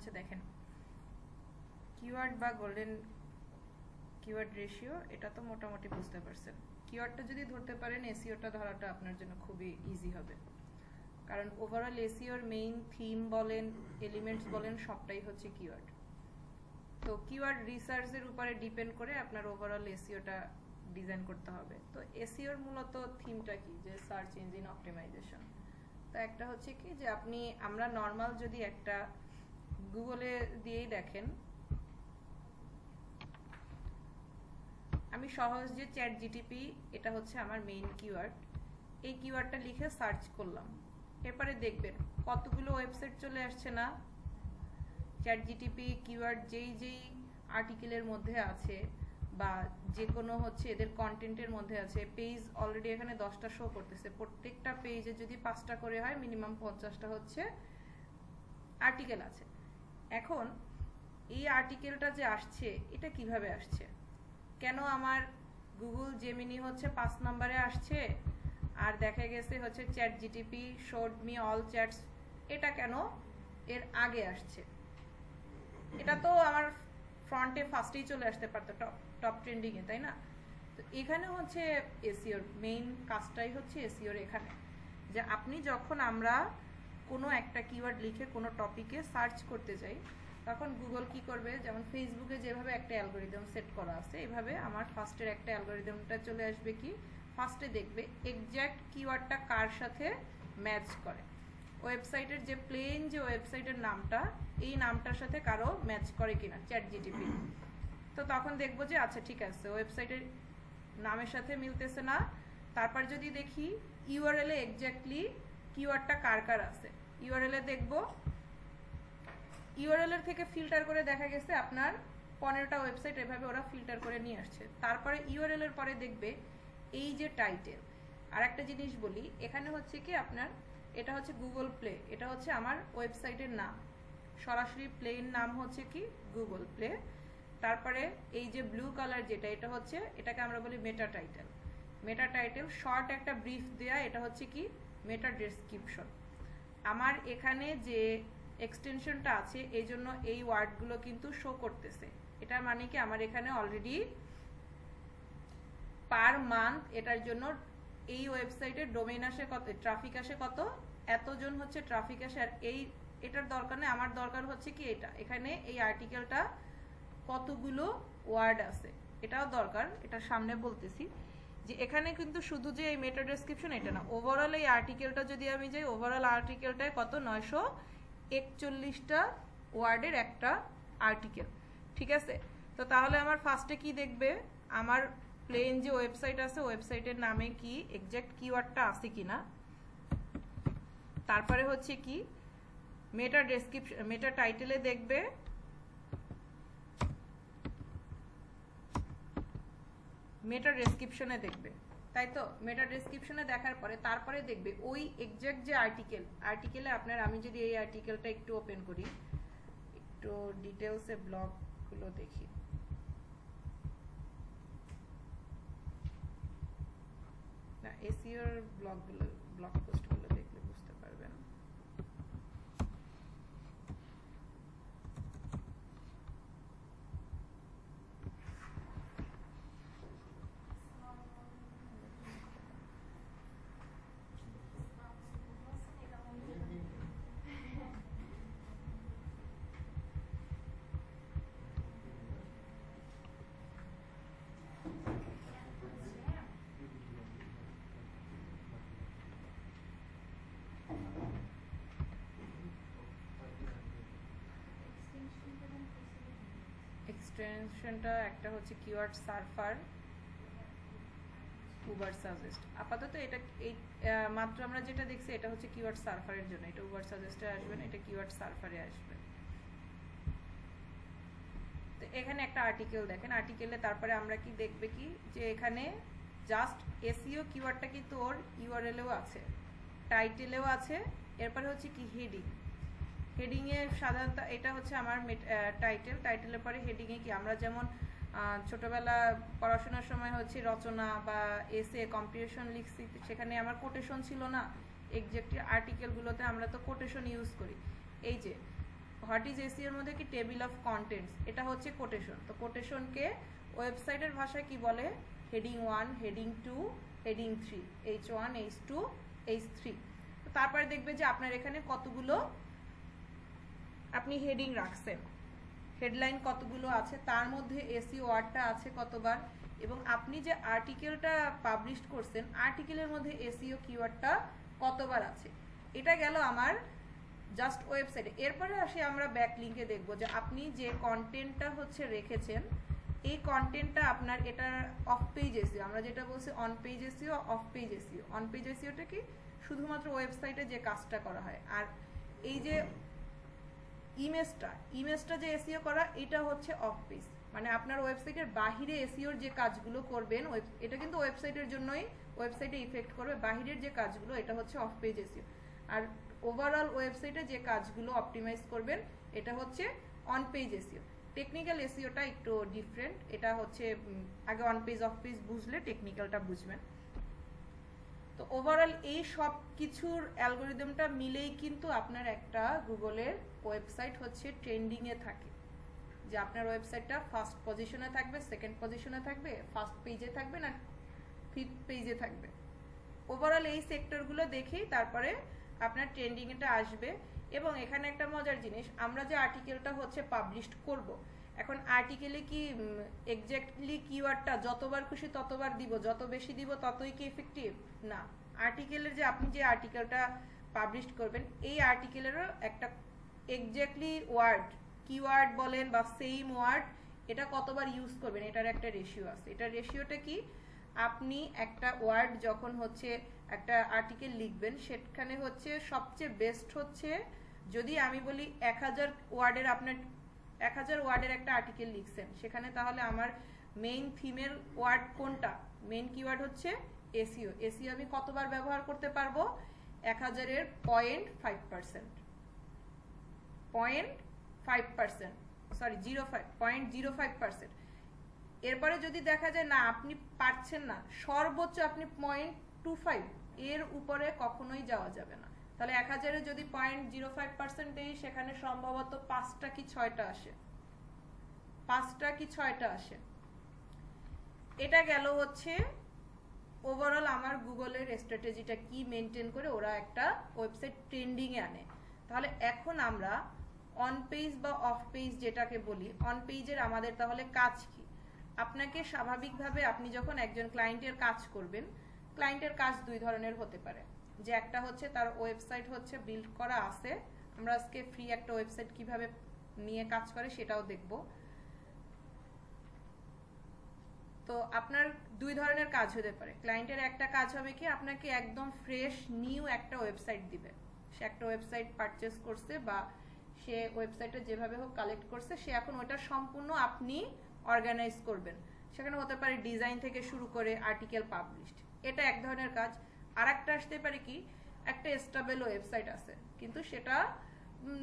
হচ্ছে দেখেন কিওয়ার্ড বা গোল্ডেন কিওয়ার্ড রেশিও, এটা তো মোটামুটি বুঝতে পারছেন। কিওয়ার্ডটা যদি ধরতে পারেন এসইওটা ধরাটা আপনার জন্য খুবই ইজি হবে, কারণ ওভারঅল এসইওর মেইন থিম বলেন, এলিমেন্টস বলেন, সবটাই হচ্ছে কিওয়ার্ড। তো কিওয়ার্ড রিসার্চের উপরে ডিপেন্ড করে আপনার ওভারঅল এসইওটা ডিজাইন করতে হবে। তো এসইওর মূলত থিমটা কি, যে সার্চ ইঞ্জিন অপটিমাইজেশন। তো একটা হচ্ছে কি যে আমরা নর্মাল যদি একটা গুগলে দিয়েই দেখেন, আমি সহজ যে চ্যাট জিটিপি, এটা হচ্ছে আমার মেইন কিওয়ার্ড, এই কিওয়ার্ডটা লিখে সার্চ করলাম, এরপরে দেখবেন কতগুলো ওয়েবসাইট চলে আসছে না। চ্যাট জিটিপি কিওয়ার্ড যেই আর্টিকেলের মধ্যে আছে বা যে কোনো হচ্ছে এদের কন্টেন্টের মধ্যে আছে, পেজ অলরেডি এখানে 10টা শো করতেছে, প্রত্যেকটা পেজে যদি 5টা করে হয় মিনিমাম 50টা হচ্ছে আর্টিকেল আছে। এখন এই আর্টিকেলটা যে আসছে এটা কিভাবে আসছে, কেন আমার গুগল জেমিনি হচ্ছে 5 নম্বরে আসছে আর দেখা গেছে হচ্ছে chat GTP showed me all chats এটা কেন এর আগে আসছে? এটা তো আমার ফ্রন্টে ফার্স্টেই চলে আসতে পারতো, টপ ট্রেন্ডিং এ, তাই না? তো এখানে হচ্ছে এসইওর মেইন কাজটাই হচ্ছে এসইওর এখানে, যে আপনি যখন আমরা কোনো একটা কিওয়ার্ড লিখে কোনো টপিকে সার্চ করতে যাই, তখন গুগল কি করবে, যেমন ফেসবুকে যেভাবে একটা অ্যালগোরিদম সেট করা আছে, এভাবে আমার ফার্স্টের একটা অ্যালগোরিদমটা চলে আসবে কি, ফার্স্টে দেখবে এক্স্যাক্ট কিওয়ার্ডটা কার সাথে ম্যাচ করে, ওয়েবসাইটের যে প্লেন যে ওয়েবসাইটের নামটা, এই নামটার সাথে কারো ম্যাচ করে কিনা চ্যাট জিটিপি। তো তখন দেখবো যে আচ্ছা ঠিক আছে, ওয়েবসাইটের নামের সাথে মিলতেছে না। তারপর যদি দেখি ইউআরএল এ এক্স্যাক্টলি কিওয়ার্ডটা কার কার আছে, ইউআরএল এ দেখবো, ইউআরএল এর থেকে ফিল্টার করে দেখা গেছে আপনার 15টা ওয়েবসাইট এভাবে ওরা ফিল্টার করে নিয়ে আসছে। তারপরে ইউআরএল এর পরে দেখবে এই যে টাইটেল। আর একটা জিনিস বলি, এখানে হচ্ছে কি আপনার এটা হচ্ছে গুগল প্লে, এটা হচ্ছে আমার ওয়েবসাইটের নাম, সরাসরি প্লেন নাম হচ্ছে কি গুগল প্লে। তারপরে এই যে ব্লু কালার যেটা, এটা হচ্ছে, এটাকে আমরা বলি মেটা টাইটেল। মেটা টাইটেল শর্ট একটা ব্রিফ দেয়া, এটা হচ্ছে কি মেটা ডেসক্রিপশন। আমার এখানে যে এক্সটেনশনটা আছে এই জন্য এই ওয়ার্ডগুলো কিন্তু শো করতেছে। এটা মানে কি আমার এখানে অলরেডি পার মান্থ এটার জন্য এই ওয়েবসাইটের ডোমেইন আসে কত, ট্রাফিক আসে কত, এতজন হচ্ছে ট্রাফিক আসে। আর এটার দরকার নেই, আমার দরকার হচ্ছে কি এটা, এখানে এই আর্টিকেলটা কতগুলো ওয়ার্ড আছে এটাও দরকার, এটা সামনে বলতেছি। যে এখানে কিন্তু শুধু যে এই মেটা ডেসক্রিপশন এটা না, ওভারঅল এই আর্টিকেলটা যদি আমি যাই, ওভারঅল আর্টিকেলটায় কত 941টা ওয়ার্ডের একটা আর্টিকেল, ঠিক আছে? তো তাহলে আমার ফার্স্টে কি দেখবে, আমার প্লেন যে ওয়েবসাইট আছে ওয়েবসাইটের নামে কি এক্স্যাক্ট কিওয়ার্ডটা আছে কিনা। তারপরে হচ্ছে কি মেটা ডেসক্রিপশন, মেটা টাইটেলে দেখবে মেটা ডেসক্রিপশনে দেখবে, তাই তো? মেটা ডেসক্রিপশনে দেখার পরে তারপরে দেখবে ওই এক্স্যাক্ট যে আর্টিকেলে আপনার, আমি যদি এই আর্টিকেলটা একটু ওপেন করি, একটু ডিটেলসে ব্লগগুলো দেখি, না এসইওর ব্লগগুলো, ব্লগ পোস্টগুলো দেখলে বুঝতে পারবেন। এক্সটেনশনটা একটা হচ্ছে কিওয়ার্ড সার্ফার, উবার সাজেস্ট। আপাতত এটা এই মাত্র আমরা যেটা দেখছি এটা হচ্ছে কিওয়ার্ড সার্ফারের জন্য, এটা উবার সাজেস্টে আসবে না, এটা কিওয়ার্ড সার্ফারে আসবে। তো এখানে একটা আর্টিকেল দেখেন, আর্টিকেলে তারপরে আমরা কি দেখবে কি, যে এখানে জাস্ট এসইও কিওয়ার্ডটা কিন্তু ওর ইউআরএলেও আছে, টাইটেলেও আছে। এরপরে হচ্ছে কি হেডিং, হেডিংয়ে সাধারণত এটা হচ্ছে আমার টাইটেলের পরে হেডিংয়ে কি, আমরা যেমন ছোটবেলা পড়াশোনার সময় হচ্ছে রচনা বা এসে কম্পিটিশন লিখছি, সেখানে আমার কোটেশন ছিল না, এক্সাক্টলি আর্টিকেলগুলোতে আমরা তো কোটেশন ইউজ করি। এই যে হোয়াট ইজ এসইও এর মধ্যে কি টেবিল অফ কন্টেন্টস, এটা হচ্ছে কোটেশন। তো কোটেশনকে ওয়েবসাইটের ভাষায় কি বলে, heading 1, heading 2, heading 3, H1, H2, H3। তো তারপরে দেখবে যে আপনার এখানে কতগুলো আপনি হেডিং রাখছেন, হেডলাইন কতগুলো আছে, তার মধ্যে এসইও ওয়ার্ডটা আছে কতবার, এবং আপনি যে আর্টিকেলটা পাবলিশ করছেন আর্টিকেলের মধ্যে এসইও কিওয়ার্ডটা কতবার আছে। এটা গেল আমার জাস্ট ওয়েবসাইটে। এরপরে আসি আমরা ব্যাকলিংকে দেখব যে আপনি যে কন্টেন্টটা হচ্ছে রেখেছেন এই কন্টেন্টটা আপনার এটা অফ পেজ এসইও, আমরা যেটা বলছি on page SEO, off page SEO. On page এসইওটা কি শুধুমাত্র ওয়েবসাইটে যে কাজটা করা হয়, আর এই যে ইমেজটা যে এসইও করা এটা হচ্ছে অফ পেজ, মানে আপনার ওয়েবসাইটের বাহিরে এসইওর যে কাজগুলো করবেন এটা কিন্তু ওয়েবসাইটের জন্যই, ওয়েবসাইটে ইফেক্ট করবে, বাহিরের যে কাজগুলো এটা হচ্ছে অফ পেজ এসইও। আর ওভারঅল ওয়েবসাইটে যে কাজগুলো অপটিমাইজ করবেন এটা হচ্ছে অন পেজ এসইও। টেকনিক্যাল এসইওটা একটু ডিফারেন্ট, এটা হচ্ছে আগে অন পেজ অফ পেজ বুঝলে টেকনিক্যালটা বুঝবেন। তো ওভারঅল এই সব কিছুর অ্যালগোরিদমটা মিলেই কিন্তু আপনার একটা গুগলের ওয়েবসাইট হচ্ছে ট্রেন্ডিংয়ে থাকে, যে আপনার ওয়েবসাইটটা ফার্স্ট পজিশনে থাকবে, সেকেন্ড পজিশনে থাকবে, ফার্স্ট পেজে থাকবে না ফিফথ পেজে থাকবে। ওভারঅল এই সেক্টরগুলো দেখেই তারপরে আপনার ট্রেন্ডিংটা আসবে। এবং এখানে একটা মজার জিনিস, আমরা যে আর্টিকেলটা হচ্ছে পাবলিশ করব, এখন আর্টিকেলে কি এক্স্যাক্টলি কিওয়ার্ডটা যতবার খুশি ততবার দিব, যত বেশি দিব ততই কি এফেক্টিভ না। আর্টিকেলের যে আপনি যে আর্টিকেলটা পাবলিশ করবেন এই আর্টিকেলেরও একটা এক্স্যাক্টলি ওয়ার্ড, কিওয়ার্ড বলেন বা সেম ওয়ার্ড, এটা কতবার ইউজ করবেন এটার একটা রেশিও আছে। এটার রেশিওটা কি, আপনি একটা ওয়ার্ড যখন হচ্ছে একটা আর্টিকেল লিখবেন সেখানে হচ্ছে সবচেয়ে বেস্ট হচ্ছে, যদি আমি বলি 1000 ওয়ার্ডের, আপনার 1000 ওয়ার্ডের একটা আর্টিকেল লিখছেন সেখানে, তাহলে আমার মেইন থিমের ওয়ার্ড কোনটা, মেইন কিওয়ার্ড হচ্ছে এসইও। এসইও আমি কতবার ব্যবহার করতে পারবো, 1000-এর 0.5%, 0.5%, সরি 0.05%। এরপরে যদি দেখা যায় না আপনি পারছেন না, সর্বোচ্চ আপনি 0.25, এর উপরে কখনোই যাওয়া যাবে না। তাহলে 1000-এ যদি 0.05% দেই সেখানে সম্ভবত 5টা কি 6টা আসে, 5টা কি 6টা আসে। এটা গেল হচ্ছে ওভারঅল আমার গুগলের স্ট্র্যাটেজিটা কি মেনটেন করে ওরা একটা ওয়েবসাইট ট্রেন্ডিংয়ে আনে। তাহলে এখন আমরা অন পেজ বা অফ পেজ যেটাকে বলি, অন পেজের আমাদের তাহলে কাজ কি। আপনাকে স্বাভাবিকভাবে আপনি যখন একজন ক্লায়েন্টের কাজ করবেন, ক্লায়েন্টের কাজ দুই ধরনের হতে পারে, যে একটা হচ্ছে তার ওয়েবসাইট হচ্ছে বিল্ড করা আছে, আমরা আজকে ফ্রি একটা ওয়েবসাইট কিভাবে নিয়ে কাজ করে সেটাও দেখব। তো আপনার দুই ধরনের কাজ হতে পারে। ক্লায়েন্টের একটা কাজ হবে কি, আপনাকে একদম ফ্রেশ নিউ একটা ওয়েবসাইট দিবে, সে একটা ওয়েবসাইট পারচেস করছে বা সে ওয়েবসাইটে যেভাবে হোক কালেক্ট করছে, সে এখন ওটা সম্পূর্ণ আপনি অর্গানাইজ করবেন। সেখানে হতে পারে ডিজাইন থেকে শুরু করে আর্টিকেল পাবলিশড, এটা এক ধরনের কাজ। আর একটা আসতে পারে কি, একটা স্টেবল ওয়েবসাইট আছে কিন্তু সেটা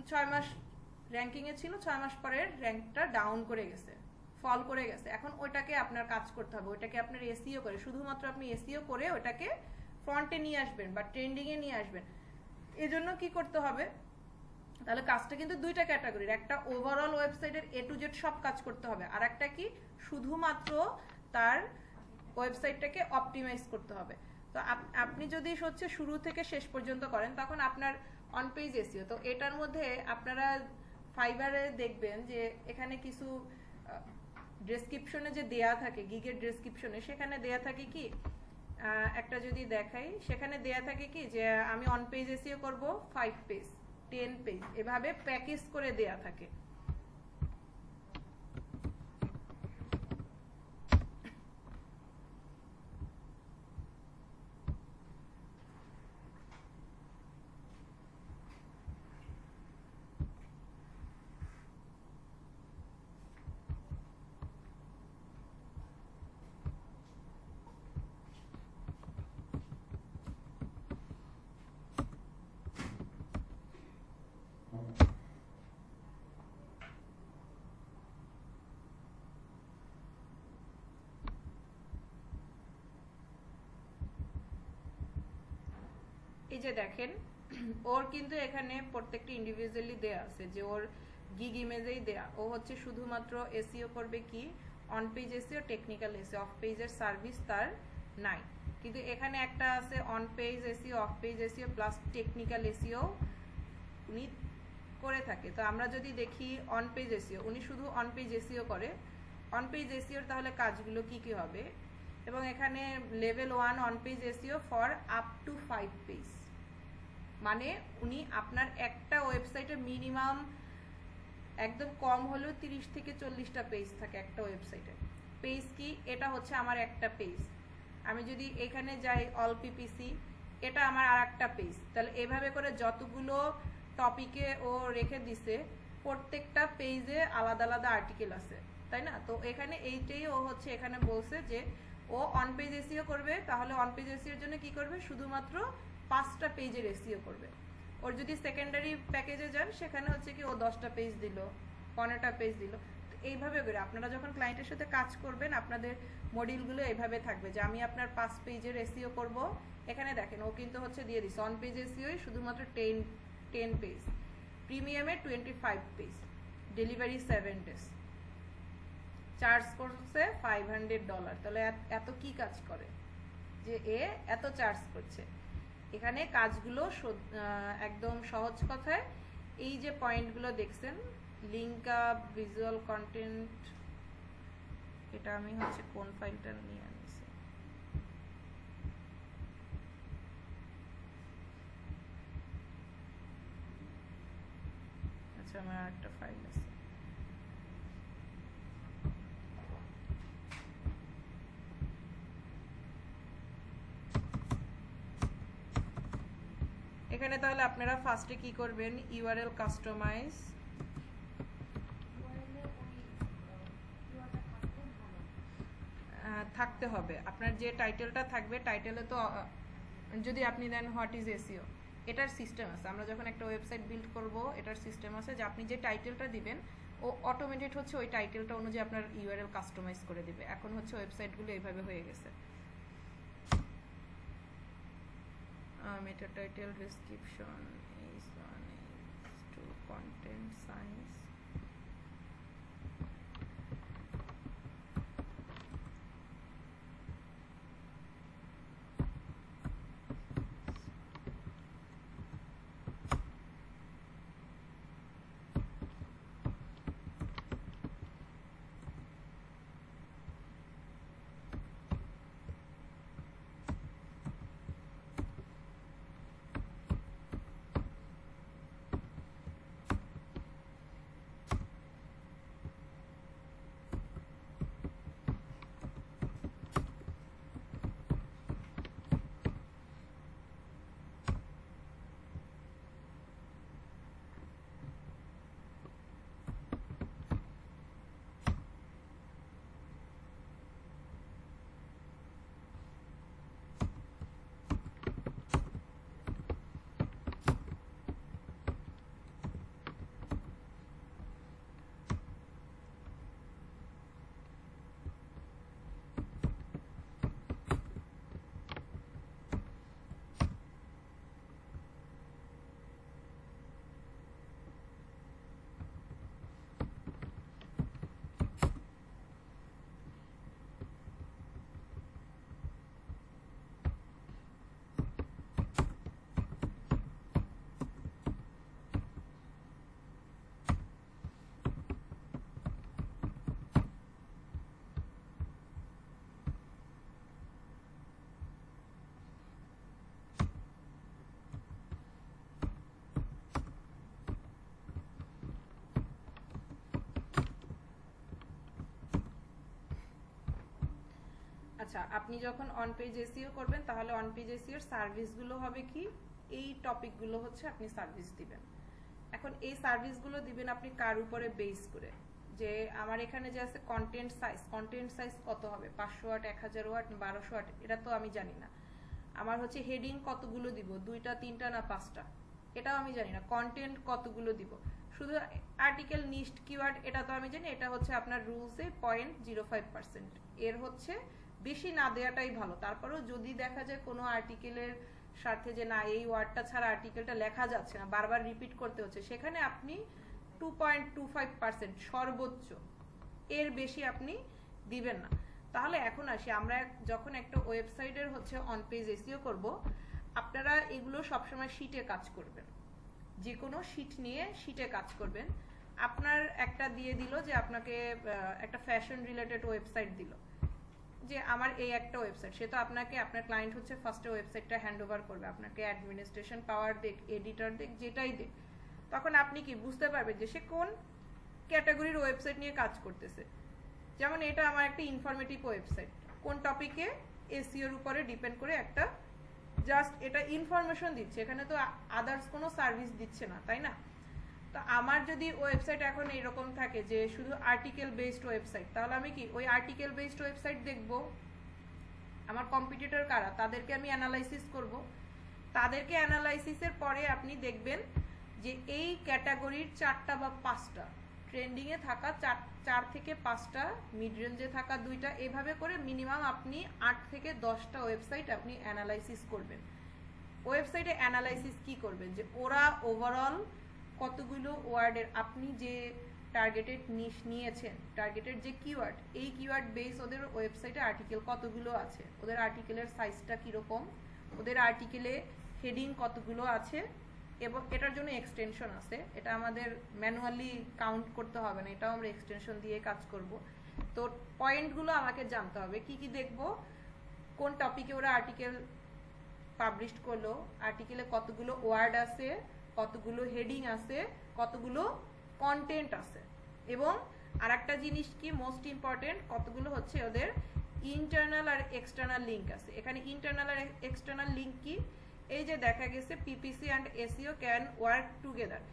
6 মাস র্যাঙ্কিংয়ে ছিল, 6 মাস পরে র্যাঙ্কটা ডাউন করে গেছে, ফল করে গেছে। এখন ওইটাকে আপনার কাজ করতে হবে, ওইটাকে আপনার এসইও করে, শুধুমাত্র আপনি এসইও করে ওটাকে ফ্রন্টে নিয়ে আসবেন বা ট্রেন্ডিংয়ে নিয়ে আসবেন। এজন্য কি করতে হবে, তাহলে কাজটা কিন্তু দুইটা ক্যাটাগরির, একটা ওভারঅল ওয়েবসাইটের এ টু জেড সব কাজ করতে হবে, আর একটা কি শুধুমাত্র তার ওয়েবসাইটটাকে অপটিমাইজ করতে হবে। তো আপনি যদি হচ্ছে শুরু থেকে শেষ পর্যন্ত করেন তখন আপনার অন পেজ এসইও। তো এটার মধ্যে আপনারা ফাইবারে দেখবেন যে এখানে কিছু ডেসক্রিপশনে যে দেয়া থাকে, গিগের ডেসক্রিপশনে সেখানে দেয়া থাকে কি, একটা যদি দেখাই সেখানে দেয়া থাকে কি যে আমি অন পেজ এসইও করব 5 পেজ 10 পেজ, এভাবে প্যাকেজ করে দেয়া থাকে। এই যে দেখেন ওর কিন্তু এখানে প্রত্যেকটা ইন্ডিভিজুয়ালি দেয়া আছে, যে ওর গিগ ইমেজেই দেয়া। ও হচ্ছে শুধুমাত্র এসইও করবে কি on page SEO, technical SEO, of পেজের সার্ভিস তার নাই। কিন্তু এখানে একটা আছে on page SEO, off page SEO plus technical SEO উনি করে থাকে। তো আমরা যদি দেখি অন পেজ এসইও, উনি শুধু অন পেজ এসইও করে। অন পেজ এসইওর তাহলে কাজগুলো কি কি হবে, এবং এখানে level 1 on page SEO for up to 5 page, মানে উনি আপনার একটা ওয়েবসাইটে মিনিমাম একদম কম হলেও 30 থেকে 40টা পেজ থাকে একটা ওয়েবসাইটে। পেজ কি, এটা হচ্ছে আমার একটা পেজ। আমি যদি এখানে যাই অল পিপিসি, এটা আমার আর একটা পেজ। তাহলে এভাবে করে যতগুলো টপিকে ও রেখে দিছে, প্রত্যেকটা পেজে আলাদা আলাদা আর্টিকেল আছে, তাই না? তো এখানে এইটাই ও হচ্ছে এখানে বলছে যে ও অন পেজ এসইও করবে, তাহলে অন পেজ এসইওর জন্য কি করবে, শুধুমাত্র 5টা পেজের এসইও করবে। ওর যদি সেকেন্ডারি প্যাকেজে যান, সেখানে হচ্ছে কি ও 10টা পেজ দিল, 15টা পেজ দিল। এইভাবে করে আপনারা যখন ক্লায়েন্টের সাথে কাজ করবেন, আপনাদের মডিউলগুলো এইভাবে থাকবে যে আমি আপনার 5 পেজের এসইও করব। এখানে দেখেন ও কিন্তু হচ্ছে দিয়ে দিচ্ছে অন পেজ এসইওই শুধুমাত্র 10 পেজ, প্রিমিয়ামে 25 পেজ, ডেলিভারি 7 ডেজ, চার্জ করছে $500। তাহলে এত কি কাজ করে যে এ এত চার্জ করছে? এখানে কাজগুলো একদম সহজ কথায় এই যে পয়েন্টগুলো দেখছেন, লিঙ্ক আপ, ভিজুয়াল কন্টেন্ট, এটা আমি হচ্ছে কোন ফাইলটা নিয়ে আনিছি, আচ্ছা আমার একটা ফাইল আছে। এখানে তাহলে আপনারা ফার্স্টে কি করবেন, ইউআরএল কাস্টমাইজ থাকতে হবে। আপনার যে টাইটেলটা থাকবে, টাইটেলে তো যদি আপনি দেন হোয়াট ইজ এসইও, এটার সিস্টেম আছে। আমরা যখন একটা ওয়েবসাইট বিল্ড করব, এটার সিস্টেম আছে যে আপনি যে টাইটেলটা দিবেন, ও অটোমেটেড হচ্ছে ওই টাইটেলটা অনুযায়ী আপনার ইউআরএল কাস্টমাইজ করে দিবে। এখন হচ্ছে ওয়েবসাইটগুলো এইভাবে হয়ে গেছে, মেটা টাইটেল, ডেসক্রিপশন, কন্টেন্ট সাইজ, আচ্ছা আপনি যখন অন পেজ এসইও করবেন, তাহলে অন পেজ এসইওর সার্ভিসগুলো হবে কি, এই টপিকগুলো হচ্ছে আপনি সার্ভিস দিবেন। এখন এই সার্ভিসগুলো দিবেন আপনি কার উপরে বেস করে, যে আমার এখানে যে আছে কন্টেন্ট সাইজ কত হবে, 500 ওয়াট, 1000 ওয়াট, 1200 ওয়াট, এটা তো আমি জানি না। আমার হচ্ছে হেডিং কতগুলো দিব, 2টা 3টা না 5টা, এটাও আমি জানি না। কন্টেন্ট কতগুলো দিব, শুধু আর্টিকেল নিস্ট কিওয়ার্ড, এটা তো আমি জানি। এটা হচ্ছে আপনার রুলসে 0.05%, এর হচ্ছে বেশি না দেওয়াটাই ভালো। তারপরেও যদি দেখা যায় কোনো আর্টিকেলের স্বার্থে যে না এই ওয়ার্ডটা ছাড়া আর্টিকেলটা লেখা যাচ্ছে না, বারবার রিপিট করতে হচ্ছে, সেখানে আপনি 2.25% সর্বোচ্চ, এর বেশি আপনি দিবেন না। তাহলে এখন আসি, আমরা যখন একটা ওয়েবসাইটের হচ্ছে অন পেজ এসইও করব, আপনারা এগুলো সবসময় শিটে কাজ করবেন, যে কোনো শিট নিয়ে শিটে কাজ করবেন। আপনার একটা দিয়ে দিল যে আপনাকে একটা ফ্যাশন রিলেটেড ওয়েবসাইট দিল, যে আমার এই একটা ওয়েবসাইট, সে তো আপনাকে, আপনার ক্লায়েন্ট হচ্ছে ফার্স্টে ওয়েবসাইটটা হ্যান্ড ওভার করবে আপনাকে, অ্যাডমিনিস্ট্রেশন পাওয়ার দেখ, এডিটর দেখ, যেটাই দেখ, তখন আপনি কি বুঝতে পারবেন যে সে কোন ক্যাটাগরির ওয়েবসাইট নিয়ে কাজ করতেছে। যেমন এটা আমার একটা ইনফরমেটিভ ওয়েবসাইট, কোন টপিকে, এসইওর উপরে ডিপেন্ড করে একটা জাস্ট এটা ইনফরমেশন দিচ্ছে, এখানে তো আদার্স কোনো সার্ভিস দিচ্ছে না, তাই না? তো আমার যদি ওয়েবসাইট এখন এরকম থাকে যে শুধু আর্টিকেল বেসড ওয়েবসাইট, তাহলে আমি কি ওই আর্টিকেল বেসড ওয়েবসাইট দেখব। আমার কম্পিটিটর কারা, তাদেরকে আমি অ্যানালাইসিস করব, তাদেরকে অ্যানালাইসিসের পরে আপনি দেখবেন যে এই ক্যাটাগরির 4টা বা 5টা, ট্রেন্ডিংয়ে থাকা 4 থেকে 5টা, মিড রেঞ্জে থাকা 2টা, এভাবে করে মিনিমাম আপনি 8 থেকে 10টা ওয়েবসাইট আপনি অ্যানালাইসিস করবেন। ওয়েবসাইটে অ্যানালাইসিস কি করবেন, যে ওরা ওভারঅল কতগুলো ওয়ার্ডের, আপনি যে টার্গেটেড নিশ নিয়েছেন, টার্গেটেড যে কিওয়ার্ড, এই কিওয়ার্ড বেস ওদের ওয়েবসাইটে আর্টিকেল কতগুলো আছে, ওদের আর্টিকেলের সাইজটা কীরকম, ওদের আর্টিকেলে হেডিং কতগুলো আছে, এবং এটার জন্য এক্সটেনশন আছে, এটা আমাদের ম্যানুয়ালি কাউন্ট করতে হবে না, এটাও আমরা এক্সটেনশন দিয়ে কাজ করব। তো পয়েন্টগুলো আমাকে জানতে হবে, কি কি দেখব, কোন টপিকে ওরা আর্টিকেল পাবলিশ করলো, আর্টিকেলে কতগুলো ওয়ার্ড আছে, কতগুলো হেডিং আছে, কতগুলো কন্টেন্ট আছে, এবং আরেকটা জিনিস কি মোস্ট ইম্পর্টেন্ট, কতগুলো হচ্ছে ওদের ইন্টারনাল আর এক্সটার্নাল লিঙ্ক আছে। এখানে ইন্টারনাল আর এক্সটার্নাল লিঙ্ক কি, এই যে দেখা গেছে PPC and SEO can work together.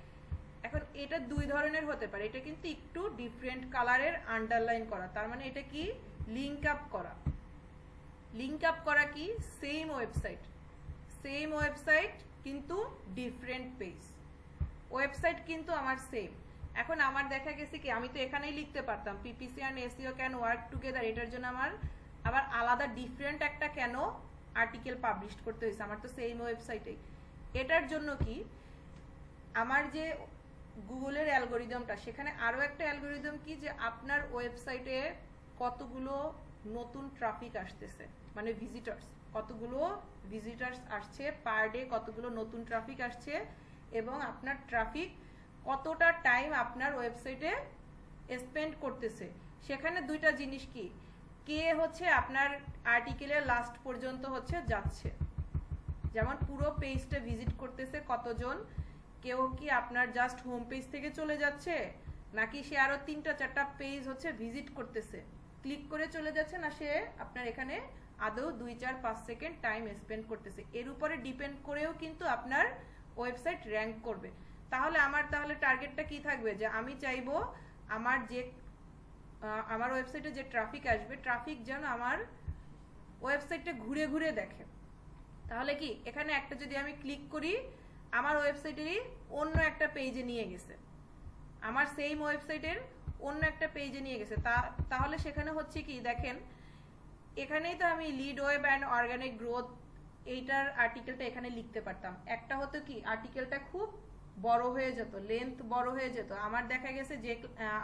এখন এটা 2 ধরনের হতে পারে, এটা কিন্তু একটু ডিফারেন্ট কালারের আন্ডারলাইন করা, তার মানে এটা কি লিঙ্ক আপ করা। লিঙ্ক আপ করা কি, সেম ওয়েবসাইট কিন্তু ডিফারেন্ট পেজ, ওয়েবসাইট কিন্তু আমার সেম। এখন আমার দেখা গেছে কি, আমি তো এখানেই লিখতে পারতাম PPC and SEO can work together, এটার জন্য আমার আবার আলাদা ডিফারেন্ট একটা কেন আর্টিকেল পাবলিশ করতে হয়েছে, আমার তো সেম ওয়েবসাইটেই। এটার জন্য কি, আমার যে গুগলের অ্যালগোরিদমটা, সেখানে আরও একটা অ্যালগোরিদম কি, যে আপনার ওয়েবসাইটে কতগুলো নতুন ট্রাফিক আসতেছে, মানে ভিজিটার্স, কতগুলো ভিজিটার্স আসছে পার ডে, কতগুলো নতুন ট্রাফিক আসছে, এবং আপনার ট্রাফিক কতটা টাইম আপনার ওয়েবসাইটে স্পেন্ড করতেছে। সেখানে 2টা জিনিস কি, কে হচ্ছে আপনার আর্টিকেলের লাস্ট পর্যন্ত হচ্ছে যাচ্ছে, যেমন পুরো পেজটা ভিজিট করতেছে কতজন, কেউ কি আপনার জাস্ট হোম পেজ থেকে চলে যাচ্ছে, নাকি সে আরো 3টা-4টা পেজ হচ্ছে ভিজিট করতেছে, ক্লিক করে চলে যাচ্ছে, না সে আপনার এখানে আদৌ 2-4-5 সেকেন্ড টাইম স্পেন্ড করতেছে, এর উপরে ডিপেন্ড করেও কিন্তু আপনার ওয়েবসাইট র্যাঙ্ক করবে। তাহলে টার্গেটটা কি থাকবে, যে আমি চাইবো আমার ওয়েবসাইটে যে ট্রাফিক আসবে, ট্রাফিক যেন আমার ওয়েবসাইটটা ঘুরে ঘুরে দেখে। তাহলে কি, এখানে একটা যদি আমি ক্লিক করি, আমার ওয়েবসাইটেরই অন্য একটা পেজে নিয়ে গেছে, আমার সেম ওয়েবসাইটের অন্য একটা পেজে নিয়ে গেছে। তাহলে সেখানে হচ্ছে কি, দেখেন এখানেই তো আমি lead web and organic growth এইটার আর্টিকেলটা এখানে লিখতে পারতাম। একটা হতো কি, আর্টিকেলটা খুব বড় হয়ে যেত, লেন্থ বড় হয়ে যেত, আমার দেখা গেছে যে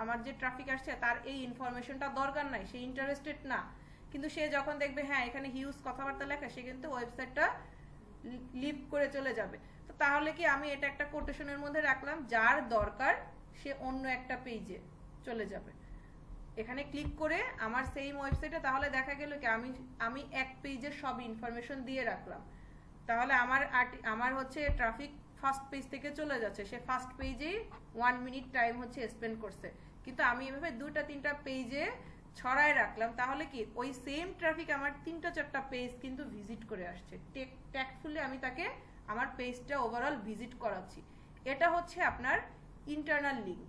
আমার যে ট্রাফিক আসছে তার এই ইনফরমেশনটা দরকার নাই, সে ইন্টারেস্টেড না, কিন্তু সে যখন দেখবে হ্যাঁ এখানে হিউজ কথাবার্তা লেখা, সে কিন্তু ওয়েবসাইটটা লিভ করে চলে যাবে। তো তাহলে কি, আমি এটা একটা কোটেশনের মধ্যে রাখলাম, যার দরকার সে অন্য একটা পেজে চলে যাবে। এখানে ক্লিক করে আমার সেম ওয়েবসাইটে, তাহলে দেখা গেল কি, আমি এক পেজের সব ইনফরমেশন দিয়ে রাখলাম, তাহলে আমার হচ্ছে ট্রাফিক ফার্স্ট পেজ থেকে চলে যাচ্ছে, সে ফার্স্ট পেজেই 1 মিনিট টাইম হচ্ছে স্পেন্ড করছে, কিন্তু আমি এভাবে 2-3টা পেজে ছড়ায় রাখলাম, তাহলে কি ওই সেম ট্রাফিক আমার 3-4টা পেজ কিন্তু ভিজিট করে আসছে, ট্যাক্টফুলি আমি তাকে আমার পেজটা ওভারঅল ভিজিট করাচ্ছি। এটা হচ্ছে আপনার ইন্টারনাল লিঙ্ক,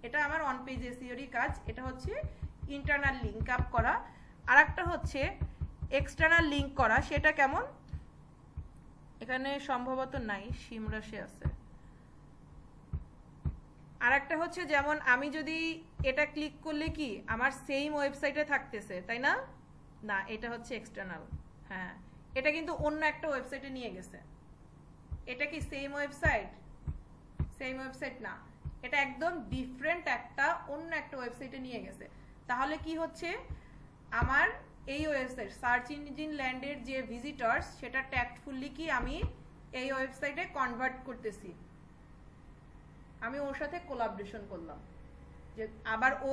এটা আমার অন পেজ এসইওরই কাজ, এটা হচ্ছে ইন্টারনাল লিঙ্ক আপ করা। আর একটা হচ্ছে এক্সটার্নাল লিঙ্ক করা, সেটা কেমন, এখানে সম্ভবত নাই, সিমরাশে আছে। আর একটা হচ্ছে, যেমন আমি যদি এটা ক্লিক করলে কি আমার সেম ওয়েবসাইটে থাকতেছে, তাই না, না এটা হচ্ছে এক্সটার্নাল, হ্যাঁ এটা কিন্তু অন্য একটা ওয়েবসাইটে নিয়ে গেছে, এটা কি সেম ওয়েবসাইট? সেম ওয়েবসাইট না, এটা একদম ডিফারেন্ট একটা অন্য একটা ওয়েবসাইটে নিয়ে গেছে। তাহলে কি হচ্ছে, আমার এই ওয়েবসাইট সার্চ ইঞ্জিন ল্যান্ডের যে ভিজিটরস সেটা ট্যাক্টফুলি কি আমি এই ওয়েবসাইটে কনভার্ট করতেছি, আমি ওর সাথে কোলাবরেশন করলাম। যে আবার ও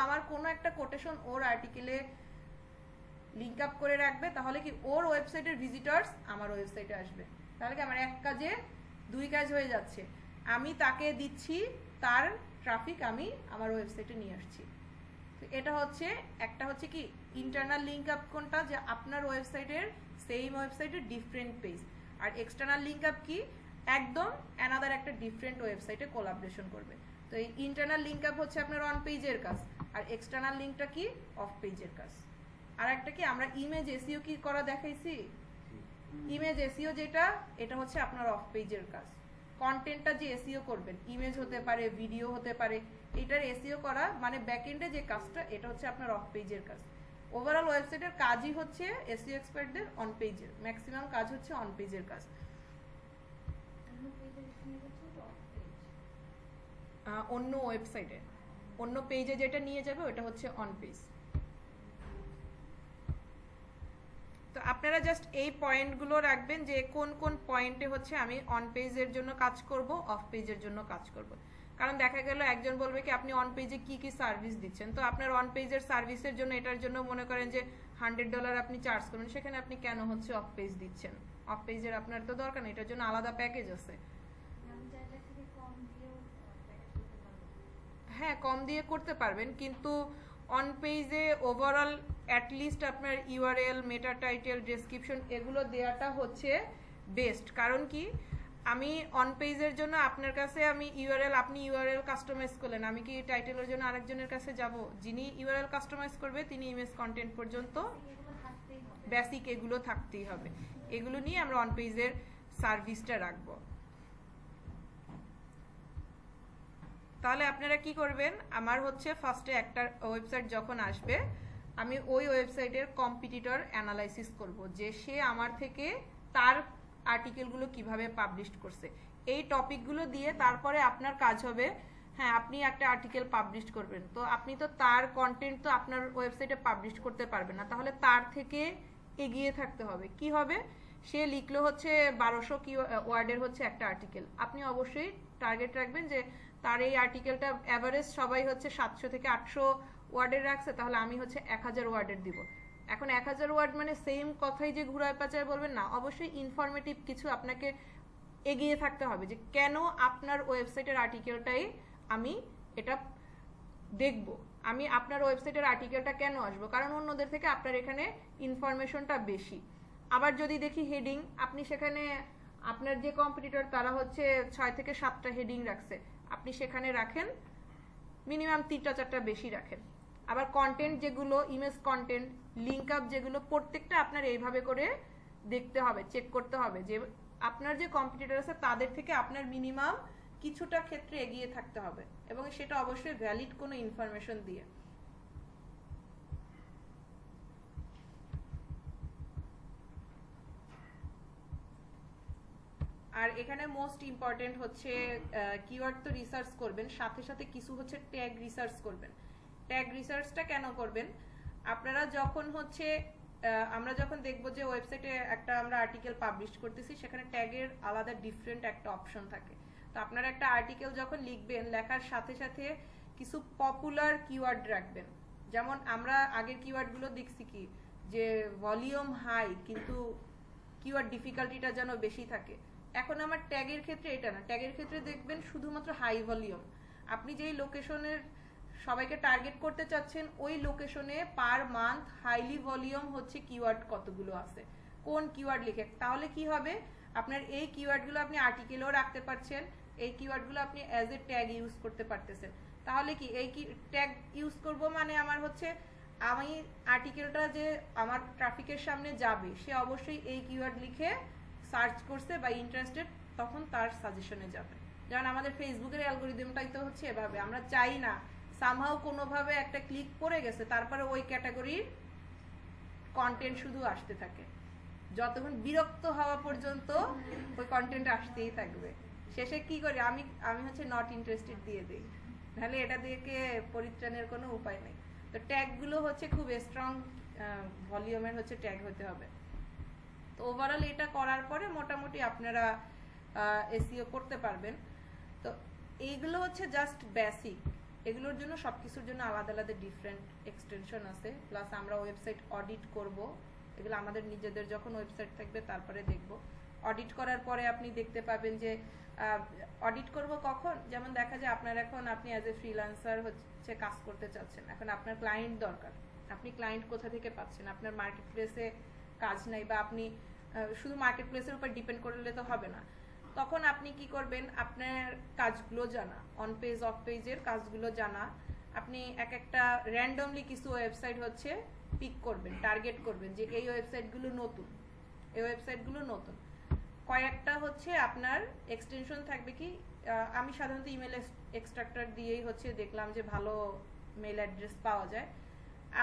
আমার কোনো একটা কোটেশন ওর আর্টিকেলে লিংক আপ করে রাখবে, তাহলে কি ওর ওয়েবসাইটের ভিজিটরস আমার ওয়েবসাইটে আসবে। তাহলে কি আমার এক কাজে দুই কাজ হয়ে যাচ্ছে, আমি তাকে দিচ্ছি তার ট্রাফিক আমি আমার ওয়েবসাইটে নিয়ে আসছি। তো এটা হচ্ছে একটা হচ্ছে কি ইন্টারনাল লিংক আপ, কোনটা যে আপনার ওয়েবসাইটের সেম ওয়েবসাইটের ডিফারেন্ট পেজ, আর এক্সটার্নাল লিংক আপ কি একদম অ্যানাদার একটা ডিফারেন্ট ওয়েবসাইটে কোলাবরেশন করবে। তো এই ইন্টারনাল লিংক আপ হচ্ছে আপনার অন পেজের কাজ, আর এক্সটার্নাল লিংকটা কি অফ পেজের কাজ। আর একটা কি আমরা ইমেজ এসইও কি করা দেখাইছি, ইমেজ এসইও যেটা এটা হচ্ছে আপনার অফ পেজের কাজ। কন্টেন্টটা যে এসইও করবেন, ইমেজ হতে পারে, ভিডিও হতে পারে, এটার এসইও করা মানে ব্যাকএন্ডে যে কাজটা এটা হচ্ছে আপনার অফ পেজের কাজ। ওভারঅল ওয়েবসাইটের কাজই হচ্ছে এসইও এক্সপার্টদের অন পেজের, ম্যাক্সিমাম কাজ হচ্ছে অন পেজের কাজ। অন্য ওয়েবসাইটে অন্য পেজে যেটা নিয়ে যাবে ওটা হচ্ছে অন পেজ। তো আপনারা জাস্ট এই পয়েন্টগুলো রাখবেন যে কোন কোন পয়েন্টে হচ্ছে আমি অন পেজের জন্য কাজ করব, অফ পেজের জন্য কাজ করব। কারণ দেখা গেল একজন বলবে কি আপনি অন পেজে কি কি সার্ভিস দিচ্ছেন, তো আপনার অন পেজের সার্ভিসের জন্য এটার জন্য মনে করেন যে $100 আপনি চার্জ করবেন, সেখানে আপনি কেন হচ্ছে অফ পেজ দিচ্ছেন? অফ পেজের আপনার তো দরকার নেই, এটার জন্য আলাদা প্যাকেজ আছে। হ্যাঁ, কম দিয়ে করতে পারবেন, কিন্তু অন পেজে ওভারঅল অ্যাটলিস্ট আপনার ইউআরএল, মেটা টাইটেল, ডেসক্রিপশন এগুলো দেওয়াটা হচ্ছে বেস্ট। কারণ কি আমি অন পেজের জন্য আপনার কাছে আমি আপনি ইউআরএল কাস্টমাইজ করলেন, আমি কি টাইটেলের জন্য আরেকজনের কাছে যাব? যিনি ইউআরএল কাস্টমাইজ করবে তিনি ইমেজ কন্টেন্ট পর্যন্ত বেসিক এগুলো থাকতেই হবে। এগুলো নিয়ে আমরা অন পেজের সার্ভিসটা রাখবো। তাহলে আপনারা কি করবেন, আমার হচ্ছে ফার্স্টে একটা ওয়েবসাইট যখন আসবে আমি ওই ওয়েবসাইটের কম্পিটিটর অ্যানালাইসিস করব, যে সে আমার থেকে তার আর্টিকেলগুলো কিভাবে পাবলিশ করছে, এই টপিকগুলো দিয়ে তারপরে আপনার কাজ হবে, হ্যাঁ আপনি একটা আর্টিকেল পাবলিশ করবেন, তো আপনি তো তার কন্টেন্ট তো আপনার ওয়েবসাইটে পাবলিশ করতে পারবেন না, তাহলে তার থেকে এগিয়ে থাকতে হবে। কি হবে, সে লিখলো হচ্ছে 1200 ওয়ার্ডের হচ্ছে একটা আর্টিকেল, আপনি অবশ্যই টার্গেট রাখবেন যে তার এই আর্টিকেলটা অ্যাভারেজ সবাই হচ্ছে 700 থেকে 800 ওয়ার্ডের রাখছে, তাহলে আমি হচ্ছে 1000 ওয়ার্ডের দিব। এখন 1000 ওয়ার্ড মানে সেম কথাই যে ঘুরায় পেঁচায় বলবেন না, অবশ্যই ইনফরমেটিভ কিছু আপনাকে এগিয়ে থাকতে হবে, যে কেন আপনার ওয়েবসাইটের আর্টিকেলটাই আমি এটা দেখব, আমি আপনার ওয়েবসাইটের আর্টিকেলটা কেন আসবো, কারণ অন্যদের থেকে আপনার এখানে ইনফরমেশনটা বেশি। আবার যদি দেখি হেডিং, আপনি সেখানে আপনার যে কম্পিটিটর তারা হচ্ছে 6 থেকে 7টা হেডিং রাখছে, আপনি সেখানে রাখেন মিনিমাম 3টা 4টা বেশি রাখেন। আবার কন্টেন্ট যেগুলো ইমেজ কন্টেন্ট, লিংক আপ যেগুলো, প্রত্যেকটা আপনার এইভাবে করে দেখতে হবে, চেক করতে হবে যে আপনার যে কম্পিটিটর আছে তাদের থেকে আপনার মিনিমাম কিছুটা ক্ষেত্রে এগিয়ে থাকতে হবে, এবং সেটা অবশ্যই ভ্যালিড কোনো ইনফরমেশন দিয়ে। আর এখানে মোস্ট ইম্পর্টেন্ট হচ্ছে কিওয়ার্ড তো রিসার্চ করবেন, সাথে সাথে কিছু হচ্ছে ট্যাগ রিসার্চ করবেন। ট্যাগ রিসার্চটা কেন করবেন, আপনারা যখন হচ্ছে আমরা যখন দেখবো যে ওয়েবসাইটে একটা আমরা আর্টিকেল পাবলিশ করতেছি, সেখানে ট্যাগের আলাদা ডিফারেন্ট একটা অপশন থাকে। তো আপনারা একটা আর্টিকেল যখন লিখবেন, লেখার সাথে সাথে কিছু পপুলার কিওয়ার্ড রাখবেন। যেমন আমরা আগের কিওয়ার্ডগুলো দেখছি কি যে ভলিউম হাই কিন্তু কিওয়ার্ড ডিফিকাল্টিটা যেন বেশি থাকে। এখন আমার ট্যাগের ক্ষেত্রে এটা না, ট্যাগের ক্ষেত্রে দেখবেন শুধুমাত্র হাই ভলিউম, আপনি যেই লোকেশনের সবাইকে টার্গেট করতে চাচ্ছেন ওই লোকেশনে পার মান্থ হাইলি ভলিউম হচ্ছে কিওয়ার্ড কতগুলো আছে, কোন কিওয়ার্ড লিখে, তাহলে কি হবে আপনার এই কিওয়ার্ডগুলো আপনি আর্টিকেলেও রাখতে পারছেন, এই কিওয়ার্ডগুলো আপনি অ্যাজ এ ট্যাগ ইউজ করতে পারতেছেন। তাহলে কি এই ট্যাগ ইউজ করব মানে আমার হচ্ছে আমি আর্টিকেলটা যে আমার ট্রাফিকের সামনে যাবে সে অবশ্যই এই কিওয়ার্ড লিখে সার্চ করছে বা ইন্টারেস্টেড, তখন তার সাজেশনে যাবে। যেমন আমাদের ফেসবুকের অ্যালগোরিদমটাই তো হচ্ছে এভাবে, আমরা চাই না সামহাও কোনোভাবে একটা ক্লিক পড়ে গেছে তারপরে ওই ক্যাটাগরির কন্টেন্ট শুধু আসতে থাকে। যতক্ষণ বিরক্ত হওয়া পর্যন্ত ওই কন্টেন্ট আসতেই থাকবে। শেষে কি করি আমি আমি হচ্ছে নট ইন্টারেস্টেড দিয়ে দিই, নাহলে এটা থেকে পরিত্রাণের কোনো উপায় নেই। তো ট্যাগগুলো হচ্ছে খুব স্ট্রং ভলিউমের হচ্ছে ট্যাগ হতে হবে। তো ওভারঅল এটা করার পরে মোটামুটি আপনারা এসইও করতে পারবেন। তো এইগুলো হচ্ছে জাস্ট বেসিক, এগুলোর জন্য সব কিছুর জন্য আলাদা আলাদা ডিফারেন্ট এক্সটেনশন আছে, প্লাস আমরা ওয়েবসাইট অডিট করব, এগুলো আমাদের নিজেদের যখন ওয়েবসাইট থাকবে তারপরে দেখব। অডিট করার পরে আপনি দেখতে পাবেন যে অডিট করব কখন, যেমন দেখা যায় আপনার এখন আপনি অ্যাজ এ ফ্রিল্যান্সার হচ্ছে কাজ করতে চাচ্ছেন, এখন আপনার ক্লায়েন্ট দরকার, আপনি ক্লায়েন্ট কোথা থেকে পাচ্ছেন, আপনার মার্কেট প্লেসে কাজ নাই, বা আপনি শুধু মার্কেট প্লেসের উপর ডিপেন্ড করলে তো হবে না। তখন আপনি কি করবেন, আপনার কাজগুলো জানা, অন পেজ অফ পেজের কাজগুলো জানা, আপনি এক একটা র্যান্ডমলি কিছু ওয়েবসাইট হচ্ছে পিক করবেন, টার্গেট করবেন যে এই ওয়েবসাইটগুলো নতুন, এই ওয়েবসাইটগুলো নতুন। কয়েকটা হচ্ছে আপনার এক্সটেনশন থাকবে কি, আমি সাধারণত ইমেল এক্সট্রাক্টর দিয়েই হচ্ছে দেখলাম যে ভালো মেল অ্যাড্রেস পাওয়া যায়।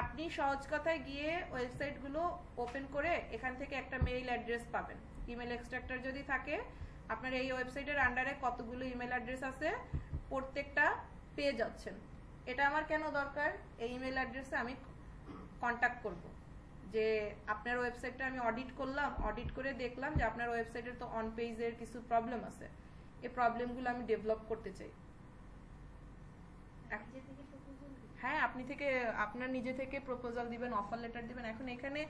আপনি সহজ কথায় গিয়ে ওয়েবসাইটগুলো ওপেন করে এখান থেকে একটা মেইল অ্যাড্রেস পাবেন। ইমেল এক্সট্রাক্টর যদি থাকে, আপনার এই ওয়েবসাইটের আন্ডারে কতগুলো ইমেল অ্যাড্রেস আছে প্রত্যেকটা পেয়ে যাচ্ছেন। এটা আমার কেন দরকার, এই ইমেল অ্যাড্রেসে আমি কন্ট্যাক্ট করব যে আপনার ওয়েবসাইটটা আমি অডিট করলাম, অডিট করে দেখলাম যে আপনার ওয়েবসাইটের তো অন পেজের কিছু প্রবলেম আছে, এই প্রবলেমগুলো আমি ডেভেলপ করতে চাই। হ্যাঁ, আপনি থেকে আপনার নিজে থেকে প্রপোজাল দিবেন, অফার লেটার দিবেন। এখন এখানে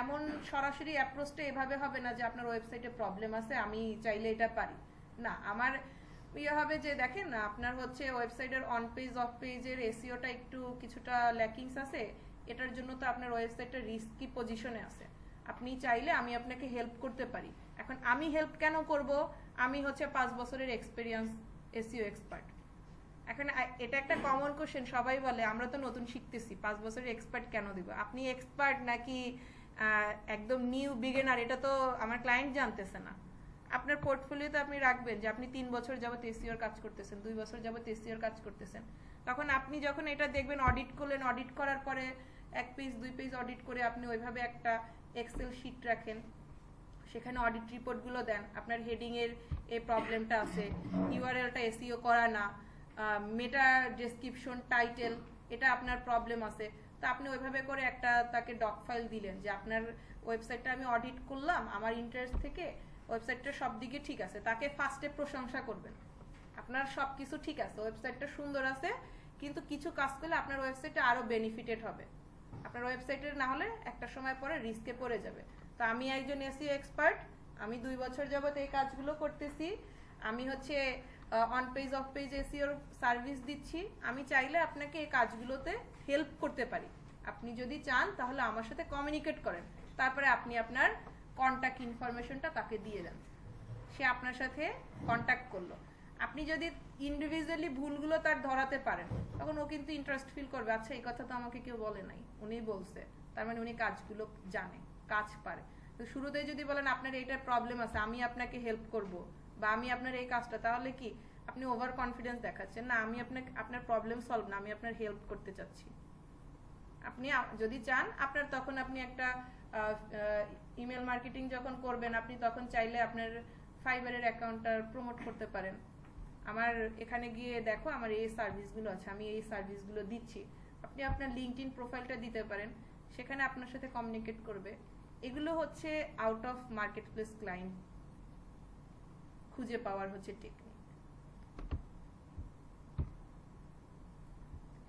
এমন সরাসরি অ্যাপ্রোচটা এভাবে হবে না যে আপনার ওয়েবসাইটে প্রবলেম আছে আমি চাইলে এটা পারি না। আমার ইয়ে হবে যে দেখেন না আপনার হচ্ছে ওয়েবসাইটের অন পেজ অফ পেজের এসইওটা একটু কিছুটা ল্যাকিংস আছে, এটার জন্য তো আপনার ওয়েবসাইটটা রিস্কি পজিশনে আছে, আপনি চাইলে আমি আপনাকে হেল্প করতে পারি। এখন আমি হেল্প কেন করব, আমি হচ্ছে 5 বছরের এক্সপেরিয়েন্স এসইও এক্সপার্ট। এখন এটা একটা কমন কোশ্চেন, সবাই বলে আমরা তো নতুন শিখতেছি, 5 বছরের এক্সপার্ট কেন দিব, আপনি এক্সপার্ট নাকি একদম নিউ বিগিনার, এটা তো আমার ক্লায়েন্ট জানতেছে না। আপনার পোর্টফোলিওতে আপনি রাখবেন যে আপনি 3 বছর যাবত এসইওর কাজ করতেছেন, 2 বছর যাবত এসইওর কাজ করতেছেন। তখন আপনি যখন এটা দেখবেন, অডিট করলেন, অডিট করার পরে 1 পেজ 2 পেজ অডিট করে আপনি ওইভাবে একটা এক্সেল শিট রাখেন, সেখানে অডিট রিপোর্টগুলো দেন, আপনার হেডিংয়ের এই প্রবলেমটা আছে, ইউআরএলটা এসইও করা না, মেটা ডেসক্রিপশন টাইটেল এটা আপনার প্রবলেম আছে, তো আপনি ওইভাবে করে একটা তাকে ডক ফাইল দিলেন যে আপনার ওয়েবসাইটটা আমি অডিট করলাম, আমার ইন্টারেস্ট থেকে ওয়েবসাইটটা সব দিকে ঠিক আছে, তাকে ফার্স্টে প্রশংসা করবেন, আপনার সব কিছু ঠিক আছে, ওয়েবসাইটটা সুন্দর আছে, কিন্তু কিছু কাজ করলে আপনার ওয়েবসাইটটা আরো বেনিফিটেড হবে, আপনার ওয়েবসাইটের না হলে একটা সময় পরে রিস্কে পড়ে যাবে। তো আমি একজন এসইও এক্সপার্ট, আমি 2 বছর যাবত এই কাজগুলো করতেছি, আমি হচ্ছে অন পেজ অফ পেজ এসইওর সার্ভিস দিচ্ছি, আমি চাইলে আপনাকে এই কাজগুলোতে হেল্প করতে পারি। আপনি যদি চান তাহলে আমার সাথে কমিউনিকেট করেন, তারপরে আপনি আপনার কন্টাক্ট ইনফরমেশনটা তাকে দিয়ে দেন, সে আপনার সাথে কন্টাক্ট করলো। আপনি যদি ইন্ডিভিজুয়ালি ভুলগুলো তার ধরাতে পারেন, তখন ও কিন্তু ইন্টারেস্ট ফিল করবে, আচ্ছা এই কথা তো আমাকে কেউ বলে নাই, উনিই বলছে, তার মানে উনি কাজগুলো জানে, কাজ পারে। তো শুরুতেই যদি বলেন আপনার এইটার প্রবলেম আছে, আমি আপনাকে হেল্প করব, বা আমি আপনার এই কাজটা, তাহলে কি আপনি ওভার কনফিডেন্স দেখাচ্ছেন না, আমি আপনাকে আপনার প্রবলেম সলভ না, আমি আপনার হেল্প করতে চাচ্ছি। আপনি যদি চান আপনার তখন আপনি একটা ইমেল মার্কেটিং যখন করবেন, আপনি তখন চাইলে আপনার ফাইবারের অ্যাকাউন্টটা প্রমোট করতে পারেন, আমার এখানে গিয়ে দেখো আমার এই সার্ভিসগুলো আছে, আমি এই সার্ভিসগুলো দিচ্ছি, আপনি আপনার লিঙ্কডইন প্রোফাইলটা দিতে পারেন, সেখানে আপনার সাথে কমিউনিকেট করবে। এগুলো হচ্ছে আউট অফ মার্কেটপ্লেস ক্লায়েন্ট খুঁজে পাওয়ার হচ্ছে টেকনিক।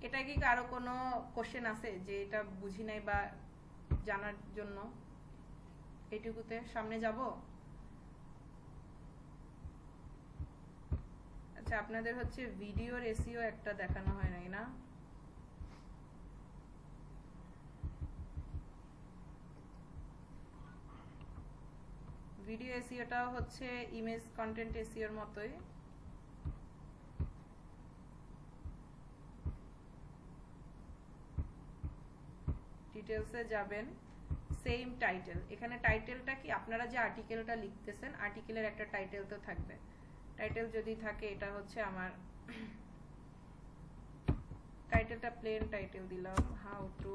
এটা কি কারো কোনো কোশ্চেন আছে যে এটা বুঝি নাই বা জানার জন্য? এইটুকুতে সামনে যাব। আচ্ছা, আপনাদের হচ্ছে ভিডিওর এসইও একটা দেখানো হয় নাই না? ভিডিও এসইওটাও হচ্ছে ইমেজ কন্টেন্ট এসইওর মতোই। ডিটেলসে যাবেন, সেম টাইটেল, এখানে টাইটেলটা কি আপনারা যে আর্টিকেলটা লিখতেছেন আর্টিকেলের একটা টাইটেল তো থাকবে, টাইটেল যদি থাকে এটা হচ্ছে আমার টাইটেলটা প্লেন টাইটেল দিলাম, হাউ টু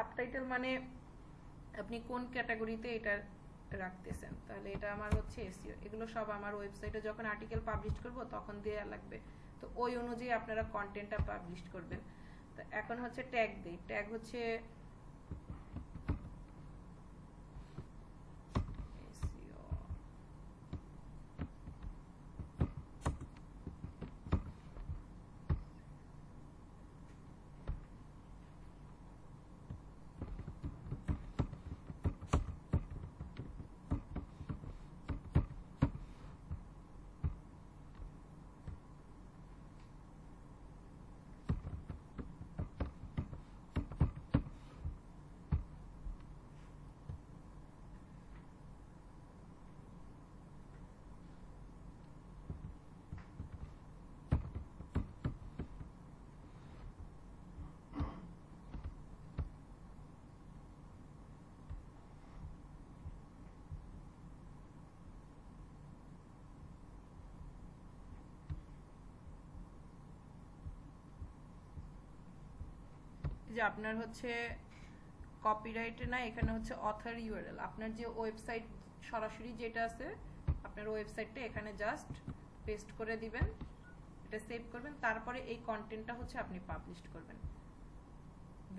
সাবটাইটেল মানে আপনি কোন ক্যাটাগরিতে এটা রাখতেছেন, তাহলে এটা আমার হচ্ছে এসইও। এগুলো সব আমার ওয়েবসাইটে যখন আর্টিকেল পাবলিশ করব তখন দেয়া লাগবে, তো ওই অনুযায়ী আপনারা কন্টেন্টটা পাবলিশ করবেন। তো এখন হচ্ছে ট্যাগ দেই। ট্যাগ হচ্ছে যে আপনার হচ্ছে কপিরাইটে না, এখানে হচ্ছে অথর ইউআরএল। আপনার যে ওয়েবসাইট সরাসরি যেটা আছে আপনার ওয়েবসাইটটা এখানে জাস্ট পেস্ট করে দিবেন, এটা সেভ করবেন, তারপরে এই কন্টেন্টটা হচ্ছে আপনি পাবলিশ করবেন।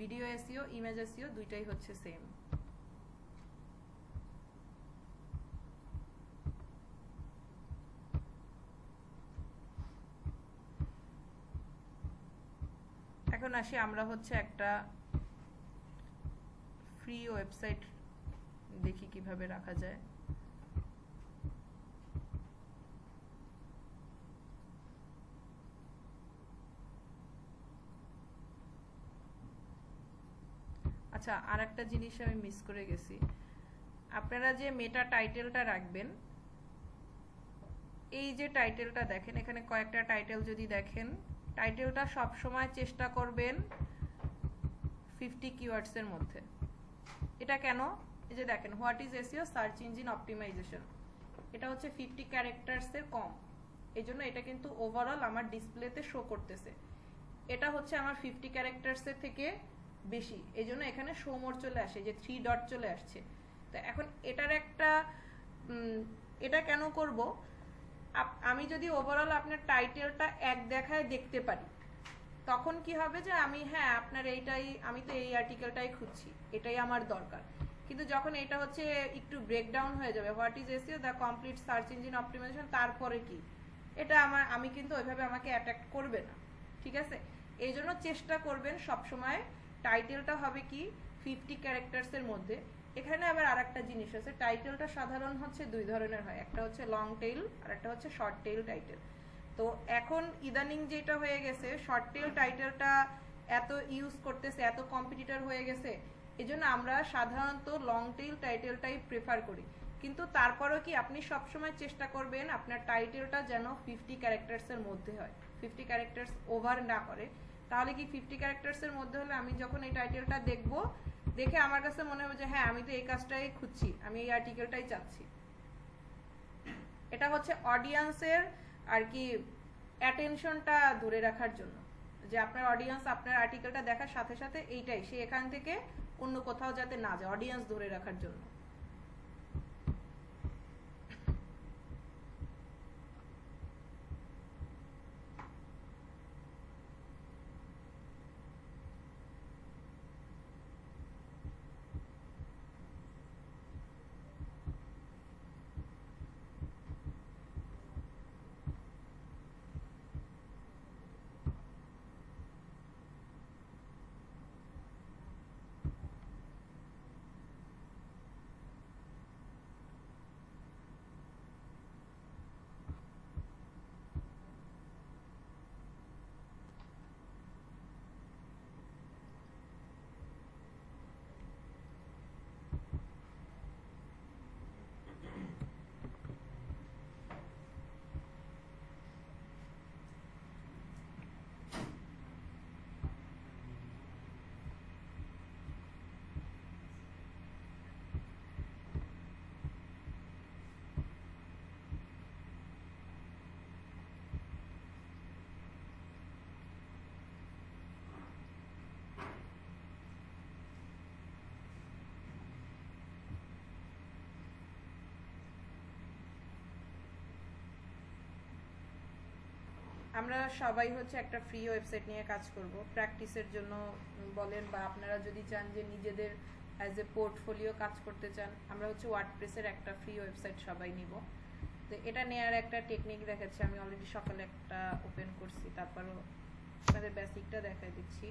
ভিডিও এসইও, ইমেজ এসইও দুইটাই হচ্ছে সেম। এখন আসি আমরা হচ্ছে একটা ফ্রি ওয়েবসাইট দেখি কিভাবে রাখা যায়। আচ্ছা, আর একটা জিনিস আমি মিস করে গেছি। আপনারা যে মেটা টাইটেলটা রাখবেন, এই যে টাইটেলটা দেখেন, এখানে কয়েকটা টাইটেল যদি দেখেন, টাইটেলটা সব সময় চেষ্টা করবেন 50 কিওয়ার্ডস এর মধ্যে। এটা কেন? এই যে দেখেন, what is SEO search engine optimization, এটা হচ্ছে 50 ক্যারেক্টারস এর কম, এই জন্য এটা কিন্তু ওভারঅল আমার ডিসপ্লেতে শো করতেছে। এটা হচ্ছে আমার 50 ক্যারেক্টারস এর থেকে বেশি, এই জন্য এখানে শো মোর চলে আসে, যে 3 ডট চলে আসছে। তো এখন এটার একটা এটা কেন করব, আমি যদি ওভারঅল আপনার টাইটেলটা এক দেখায় দেখতে পারি, তখন কি হবে যে আমি হ্যাঁ আপনার এইটাই, আমি তো এই আর্টিকেলটাই খুঁজছি, এটাই আমার দরকার। কিন্তু যখন এটা হচ্ছে একটু ব্রেকডাউন হয়ে যাবে, what is SEO the complete search engine optimization, তারপরে কি, এটা আমি কিন্তু ওইভাবে আমাকে অ্যাট্রাক্ট করবে না, ঠিক আছে? এই জন্য চেষ্টা করবেন সবসময় টাইটেলটা হবে কি 50 ক্যারেক্টারস এর মধ্যে। এখানে আবার আরেকটা জিনিস আছে, টাইটেলটা সাধারণ হচ্ছে দুই ধরনের হয়, একটা হচ্ছে লং টেইল আর একটা হচ্ছে শর্ট টেইল টাইটেল। তো এখন ইদানিং যেটা হয়ে গেছে, শর্ট টেইল টাইটেলটা এত ইউজ করতেছে, এত কম্পিটিটর হয়ে গেছে, এজন্য আমরা সাধারণত লং টেইল টাইটেলটাই প্রেফার করি। কিন্তু তারপরেও কি আপনি সবসময় চেষ্টা করবেন আপনার টাইটেলটা যেন 50 ক্যারেক্টারস এর মধ্যে হয়, 50 ক্যারেক্টারস ওভার না করে। তাহলে কি 50 ক্যারেক্টারস এর মধ্যে হলে আমি যখন এই টাইটেলটা দেখব, দেখে আমার কাছে মনে হবে যে হ্যাঁ আমি তো এই কাজটাই খুঁজছি, আমি এই আর্টিকেলটাই চাচ্ছি। এটা হচ্ছে অডিয়েন্সের আর কি অ্যাটেনশনটা ধরে রাখার জন্য, যে আপনার অডিয়েন্স আপনার আর্টিকেলটা দেখার সাথে সাথে এইটাই, সে এখান থেকে অন্য কোথাও যাতে না যায়, অডিয়েন্স ধরে রাখার জন্য। আমরা সবাই হচ্ছে একটা ফ্রি ওয়েবসাইট নিয়ে কাজ করব প্র্যাকটিসের জন্য বলেন, বা আপনারা যদি চান যে নিজেদের অ্যাজ এ পোর্টফোলিও কাজ করতে চান, আমরা হচ্ছে ওয়ার্ডপ্রেসের একটা ফ্রি ওয়েবসাইট সবাই নিব। তো এটা নেওয়ার একটা টেকনিক দেখাচ্ছি। আমি অলরেডি সকালে একটা ওপেন করছি, তারপরও আপনাদের বেসিকটা দেখাই দিচ্ছি।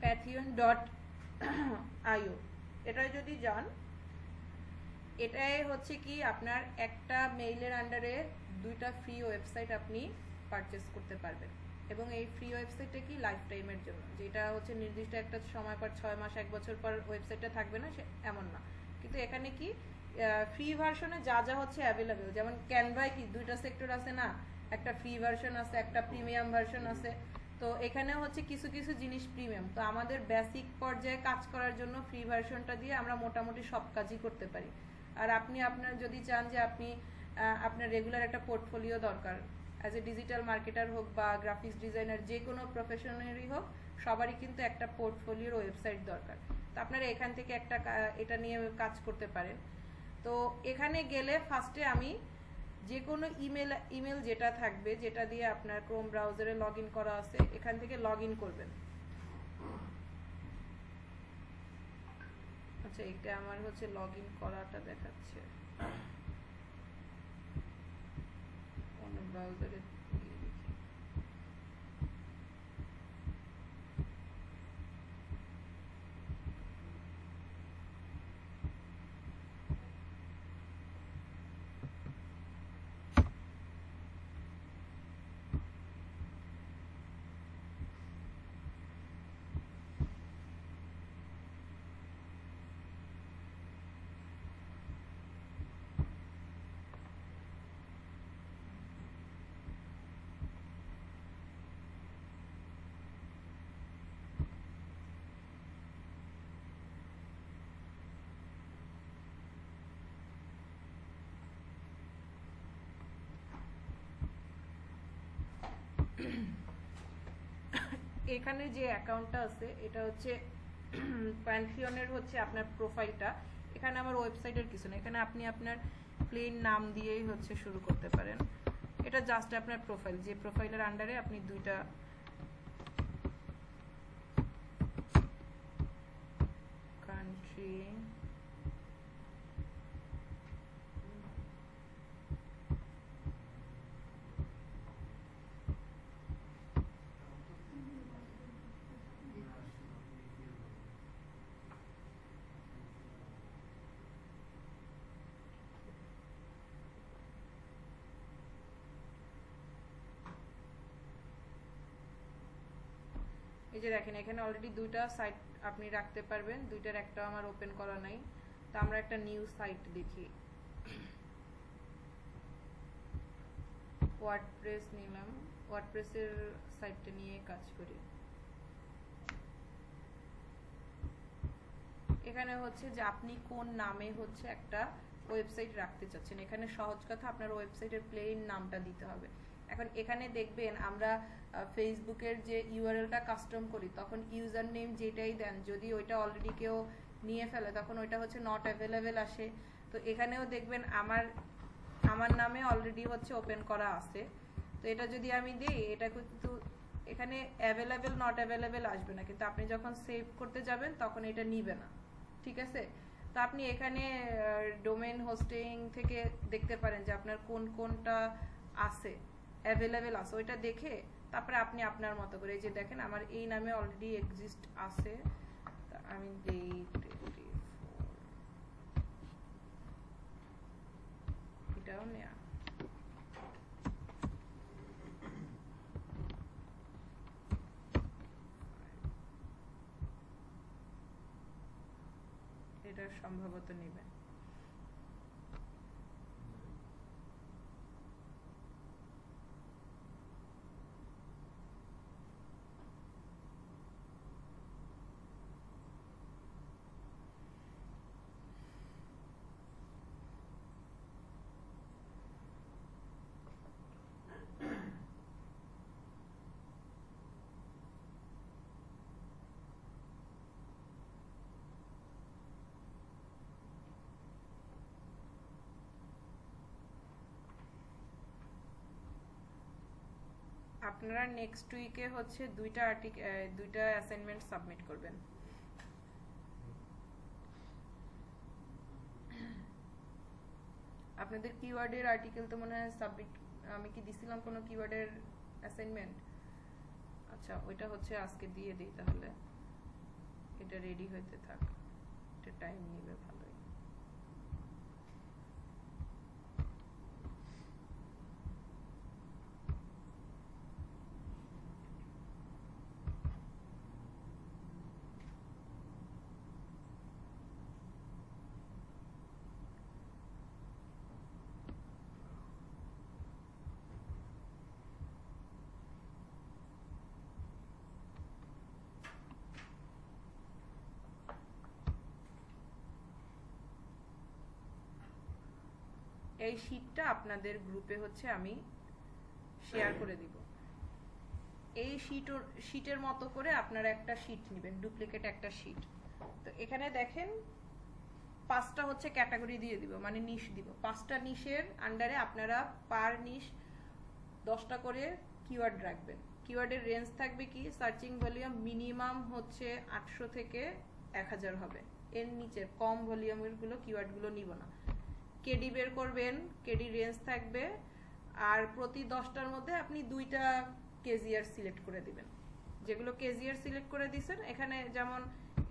pathion.io এটাই যদি যান, এটাই হচ্ছে কি আপনার একটা মেইলের আন্ডারে দুইটা ফ্রি ওয়েবসাইট আপনি পারচেস করতে পারবেন। এবং এই ফ্রি ওয়েবসাইটটা কি লাইফ টাইমের জন্য, যেটা হচ্ছে নির্দিষ্ট একটা সময় পর 6 মাস 1 বছর পর ওয়েবসাইটটা থাকবে না, এমন না। কিন্তু এখানে কি ফ্রি ভার্সনে যা যা হচ্ছে অ্যাভেলেবেল, যেমন ক্যানভায় কি দুইটা সেক্টর আছে না, একটা ফ্রি ভার্সন আছে, একটা প্রিমিয়াম ভার্সন আছে। তো এখানে হচ্ছে কিছু কিছু জিনিস প্রিমিয়াম। তো আমাদের বেসিক পর্যায়ে কাজ করার জন্য ফ্রি ভার্সনটা দিয়ে আমরা মোটামুটি সব কাজই করতে পারি। আর আপনি আপনার যদি চান যে আপনি আপনার রেগুলার একটা পোর্টফোলিও দরকার, অ্যাজ এ ডিজিটাল মার্কেটার হোক বা গ্রাফিক্স ডিজাইনার, যে কোনো প্রফেশনেরই হোক, সবারই কিন্তু একটা পোর্টফোলিওর ওয়েবসাইট দরকার। তো আপনারা এখান থেকে একটা এটা নিয়ে কাজ করতে পারেন। তো এখানে গেলে ফার্স্টে আমি যে কোনো ইমেল যেটা থাকবে, যেটা দিয়ে আপনার ক্রোম ব্রাউজারে লগ ইন করা আছে, এখান থেকে লগ ইন করবেন। আচ্ছা, এটা আমার হচ্ছে লগ ইন করাটা দেখাচ্ছে অন্য ব্রাউজারে। এখানে যে অ্যাকাউন্টটা আছে এটা হচ্ছে প্যান্থিয়নের হচ্ছে আপনার প্রোফাইলটা। এখানে আমার ওয়েবসাইটের কিছু না, এখানে আপনি আপনার প্লেন নাম দিয়েই হচ্ছে শুরু করতে পারেন। এটা জাস্ট আপনার প্রোফাইল, যে প্রোফাইলের আন্ডারে আপনি দুইটা কান্ট্রি এই যে দেখেন এখানে অলরেডি দুইটা সাইট আপনি রাখতে পারবেন, দুইটার একটা আমার ওপেন করা নাই। তো আমরা একটা নিউ সাইট দেখি, ওয়ার্ডপ্রেস নিলাম, ওয়ার্ডপ্রেসের সাইটটা নিয়ে কাজ করি। এখানে হচ্ছে যে আপনি কোন নামে হচ্ছে একটা ওয়েবসাইট রাখতে চাচ্ছেন। এখানে সহজ কথা, আপনার ওয়েবসাইটের প্লেন নামটা দিতে হবে। এখন এখানে দেখবেন আমরা ফেসবুকের যে ইউআরএলটা কাস্টম করি, তখন ইউজার নেম যেটাই দেন, যদি ওইটা অলরেডি কেউ নিয়ে ফেলে তখন ওইটা হচ্ছে নট অ্যাভেলেবেল আসে। তো এখানেও দেখবেন আমার নামে অলরেডি হচ্ছে ওপেন করা আছে। তো এটা যদি আমি দিই, এটা কিন্তু এখানে অ্যাভেলেবেল নট অ্যাভেলেবেল আসবে না, কিন্তু আপনি যখন সেভ করতে যাবেন তখন এটা নিবে না। ঠিক আছে? তো আপনি এখানে ডোমেইন হোস্টিং থেকে দেখতে পারেন যে আপনার কোনটা আছে, অ্যাভেলেবেল আছে, ওইটা দেখে তারপরে আপনি আপনার মতো করে, এই যে দেখেন আমার এই নামে অলরেডি এক্সিস্ট আছে, আমি এটাও নেয়া। এটা সম্ভবত নেবে। আপনারা নেক্সট উইকে হচ্ছে দুইটা অ্যাসাইনমেন্ট সাবমিট করবেন। আপনাদের কিওয়ার্ডের আর্টিকেল তো মনে হয় সাবমিট, আমি কি দিছিলাম কোনো কিওয়ার্ডের অ্যাসাইনমেন্ট? আচ্ছা, ওইটা হচ্ছে আজকে দিয়ে দিই, তাহলে এটা রেডি হইতে থাক, এটা টাইম নেবে ভালোই। এই শীটটা আপনাদের গ্রুপে হচ্ছে আমি শেয়ার করে দিব। এই শীটের মতো করে আপনারা একটা শীট নেবেন, ডুপ্লিকেট একটা শীট। তো এখানে দেখেন 5টা হচ্ছে ক্যাটাগরি দিয়ে দিব, মানে নিশ দিব। 5টা নিশের আন্ডারে আপনারা পার নিশ 10টা করে কিওয়ার্ড রাখবেন। কিওয়ার্ডের রেঞ্জ থাকবে কি, সার্চিং ভলিউম মিনিমাম হচ্ছে 800 থেকে 1000 হবে, এর নিচে কম ভলিউমের গুলো কিওয়ার্ডগুলো নিব না। কেডি বের করবেন, কেডি রেঞ্জ থাকবে, আর প্রতি 10টার মধ্যে আপনি 2টা কেজিআর সিলেক্ট করে দিবেন। যেগুলো কেজিআর সিলেক্ট করে দিয়েছেন, এখানে যেমন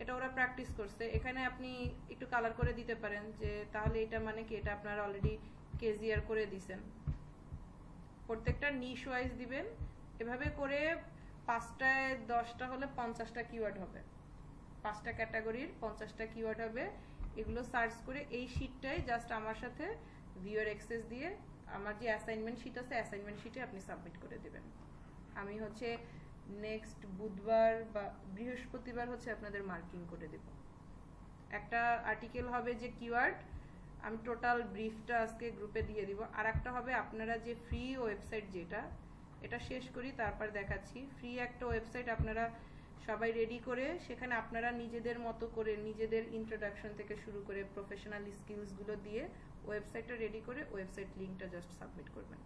এটা ওরা প্র্যাকটিস করছে, এখানে আপনি একটু কালার করে দিতে পারেন, যে তাহলে এটা মানে কি এটা আপনারা অলরেডি কেজিআর করে দিয়েছেন। প্রত্যেকটা নিশ ওয়াইজ দিবেন। এভাবে করে 5টায় 10টা হলে 50টা কিওয়ার্ড হবে, 5টা ক্যাটাগরির 50টা কিওয়ার্ড হবে। এগুলো সার্চ করে এই শীটটাই জাস্ট আমার সাথে ভিউয়ার অ্যাক্সেস দিয়ে আমার যে অ্যাসাইনমেন্ট শীট আছে অ্যাসাইনমেন্ট শীটে আপনি সাবমিট করে দিবেন। আমি হচ্ছে নেক্সট বুধবার বা বৃহস্পতিবার হচ্ছে আপনাদের মার্কিং করে দেব। একটা আর্টিকেল হবে যে কিওয়ার্ড, আমি টোটাল ব্রিফটা আজকে গ্রুপে দিয়ে দিব। আর একটা হবে আপনারা যে ফ্রি ওয়েবসাইট, যেটা এটা শেষ করি তারপর দেখাচ্ছি। ফ্রি একটা ওয়েবসাইট আপনারা সবাই রেডি করে, সেখানে আপনারা নিজেদের মতো করে নিজেদের ইন্ট্রোডাকশন থেকে শুরু করে প্রফেশনাল স্কিলসগুলো দিয়ে ওয়েবসাইটটা রেডি করে ওয়েবসাইট লিঙ্কটা জাস্ট সাবমিট করবেন।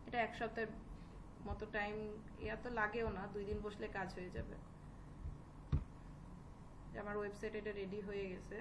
এটা 1 সপ্তাহের মতো টাইম, এত লাগেও না, 2 দিন বসলে কাজ হয়ে যাবে। আমার ওয়েবসাইট এটা রেডি হয়ে গেছে।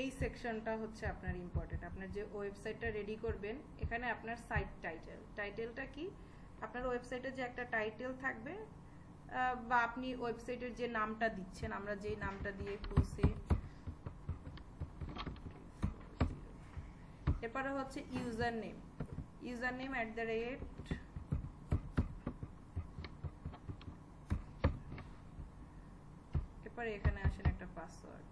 এই সেকশনটা হচ্ছে আপনার ইম্পর্টেন্ট। আপনার যে ওয়েবসাইটটা রেডি করবেন, এখানে আপনার সাইট টাইটেলটা কি, আপনার ওয়েবসাইটে যে একটা টাইটেল থাকবে, বা আপনি ওয়েবসাইটের যে নামটা দিচ্ছেন, আমরা যেই নামটা দিয়ে খুলছি, এরপরে হচ্ছে ইউজার নেম @ এরপরে এখানে আসেন একটা পাসওয়ার্ড।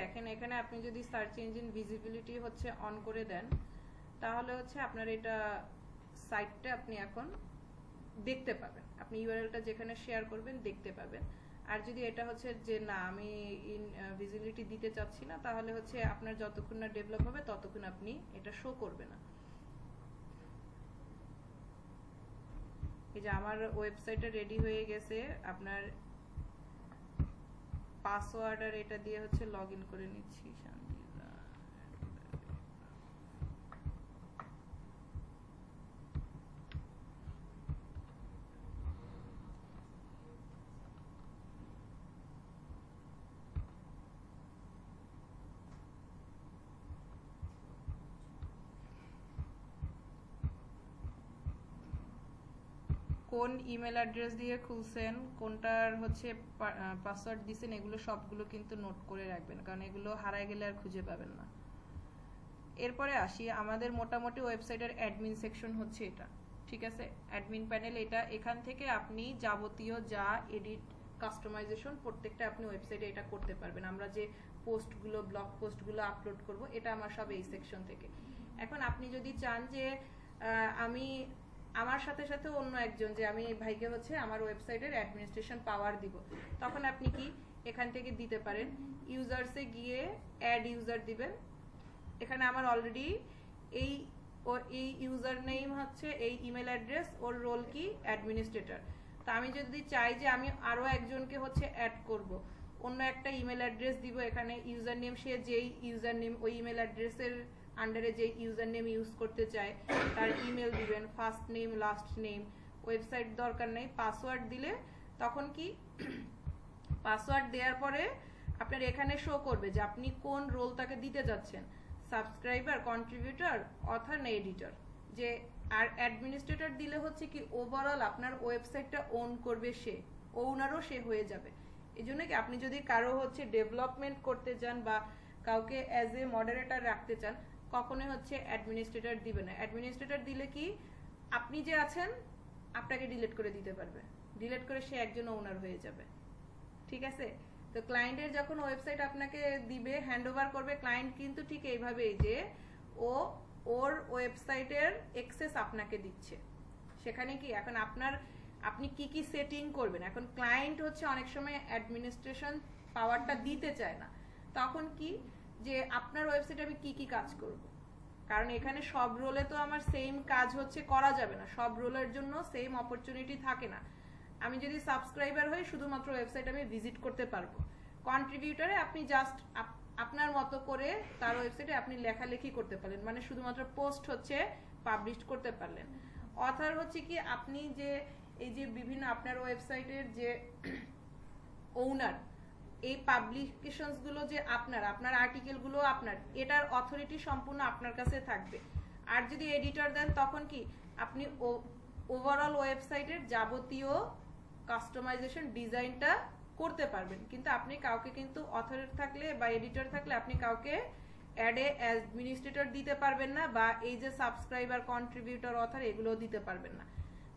দেখেন, এখানে আপনি যদি সার্চ ইঞ্জিন ভিজিবিলিটি হচ্ছে অন করে দেন, তাহলে হচ্ছে আপনার এটা সাইটটা আপনি এখন দেখতে পাবেন, আপনি ইউআরএলটা যেখানে শেয়ার করবেন দেখতে পাবেন। আর যদি এটা হচ্ছে যে না আমি ভিজিবিলিটি দিতে চাচ্ছি না, তাহলে হচ্ছে আপনার যতক্ষণ না ডেভেলপ হবে ততক্ষণ আপনি এটা শো করবে না। এই যে আমার ওয়েবসাইটটা রেডি হয়ে গেছে, আপনার পাসওয়ার্ড আর এটা দিয়ে হচ্ছে লগইন করে নিচ্ছি। কোন ইমেল অ্যাড্রেস দিয়ে খুলছেন, কোনটার হচ্ছে পাসওয়ার্ড দিছেন, এগুলো সবগুলো কিন্তু নোট করে রাখবেন, কারণ এগুলো হারায় গেলে আর খুঁজে পাবেন না। এরপরে আসি, আমাদের মোটামুটি ওয়েবসাইটের অ্যাডমিন সেকশন হচ্ছে এটা, ঠিক আছে। অ্যাডমিন প্যানেল এটা, এখান থেকে আপনি যাবতীয় যা এডিট কাস্টমাইজেশন প্রত্যেকটা আপনি ওয়েবসাইটে এটা করতে পারবেন। আমরা যে পোস্টগুলো ব্লগ পোস্টগুলো আপলোড করব, এটা আমার সব এই সেকশন থেকে। এখন আপনি যদি চান যে আমি আমার সাথে সাথে অন্য একজন, যে আমি ভাইকে হচ্ছে আমার ওয়েবসাইটের অ্যাডমিনিস্ট্রেশন পাওয়ার দিব, তখন আপনি কি এখান থেকে দিতে পারেন, ইউজার্সে গিয়ে অ্যাড ইউজার দিবেন। এখানে আমার অলরেডি এই ইউজার নেম হচ্ছে এই ইমেল অ্যাড্রেস, ওর রোল কি অ্যাডমিনিস্ট্রেটর। তো আমি যদি চাই যে আমি আরো একজনকে হচ্ছে অ্যাড করব, অন্য একটা ইমেল অ্যাড্রেস দিব এখানে, ইউজার নেম সে যেই ইউজার নেম ওই ইমেল অ্যাড্রেসের আন্ডারে যে ইউজার নেম ইউজ করতে চায় তার ইমেল দিবেন, first name last name, website দরকার নেই, পাসওয়ার্ড দিলে তখন কি পাসওয়ার্ড দেওয়ার পরে আপনার এখানে শো করবে যে আপনি কোন রোল তাকে দিতে যাচ্ছেন, সাবস্ক্রাইবার, কন্ট্রিবিউটর, অথর না এডিটর। যে আর অ্যাডমিনিস্ট্রেটর দিলে হচ্ছে কি ওভারঅল আপনার ওয়েবসাইটটা ওন করবে সে, ওনারও সে হয়ে যাবে। এই জন্য কি আপনি যদি কারো হচ্ছে ডেভেলপমেন্ট করতে চান বা কাউকে অ্যাজ এ মডারেটর রাখতে চান, কখনোই হচ্ছে অ্যাডমিনিস্ট্রেটর দিবে না। অ্যাডমিনিস্ট্রেটর দিলে কি আপনি যে আছেন আপনাকে ডিলিট করে দিতে পারবে, ডিলিট করে সে একজন ওনার হয়ে যাবে, ঠিক আছে। তো ক্লায়েন্টের যখন ওয়েবসাইট আপনাকে দিবে, হ্যান্ড ওভার করবে, ক্লায়েন্ট কিন্তু ঠিক এইভাবেই যে ও ওর ওয়েবসাইটের অ্যাক্সেস আপনাকে দিচ্ছে। সেখানে কি এখন আপনি কি কি সেটিং করবেন, এখন ক্লায়েন্ট হচ্ছে অনেক সময় অ্যাডমিনিস্ট্রেশন পাওয়ারটা দিতে চায় না, তখন কি যে আপনার ওয়েবসাইটে আমি কি কি কাজ করব, কারণ এখানে সব রোলে তো আমার সেম কাজ হচ্ছে করা যাবে না, সব রোলের জন্য সেম অপরচুনিটি থাকে না। আমি যদি সাবস্ক্রাইবার হই শুধুমাত্র ওয়েবসাইট আমি ভিজিট করতে পারবো, কন্ট্রিবিউটরে আপনি জাস্ট আপনার মতো করে তার ওয়েবসাইটে আপনি লেখালেখি করতে পারলেন, মানে শুধুমাত্র পোস্ট হচ্ছে পাবলিশ করতে পারলেন। অথর হচ্ছে কি আপনি যে এই যে বিভিন্ন আপনার ওয়েবসাইটের যে ওনার, এই পাবলিকেশনস গুলো যে আপনার আর্টিকেল গুলো আপনার, এটার অথরিটি সম্পূর্ণ আপনার কাছে থাকবে। আর যদি এডিটর দেন তখন কি আপনি ওভারঅল ওয়েবসাইটের যাবতীয় কাস্টমাইজেশন ডিজাইনটা করতে পারবেন, কিন্তু আপনি কাউকে কিন্তু অথরিটি থাকলে বা এডিটর থাকলে আপনি কাউকে অ্যাডে অ্যাডমিনিস্ট্রেটর দিতে পারবেন না, বা এই যে সাবস্ক্রাইবার, কন্ট্রিবিউটর, অথর এগুলো দিতে পারবেন না।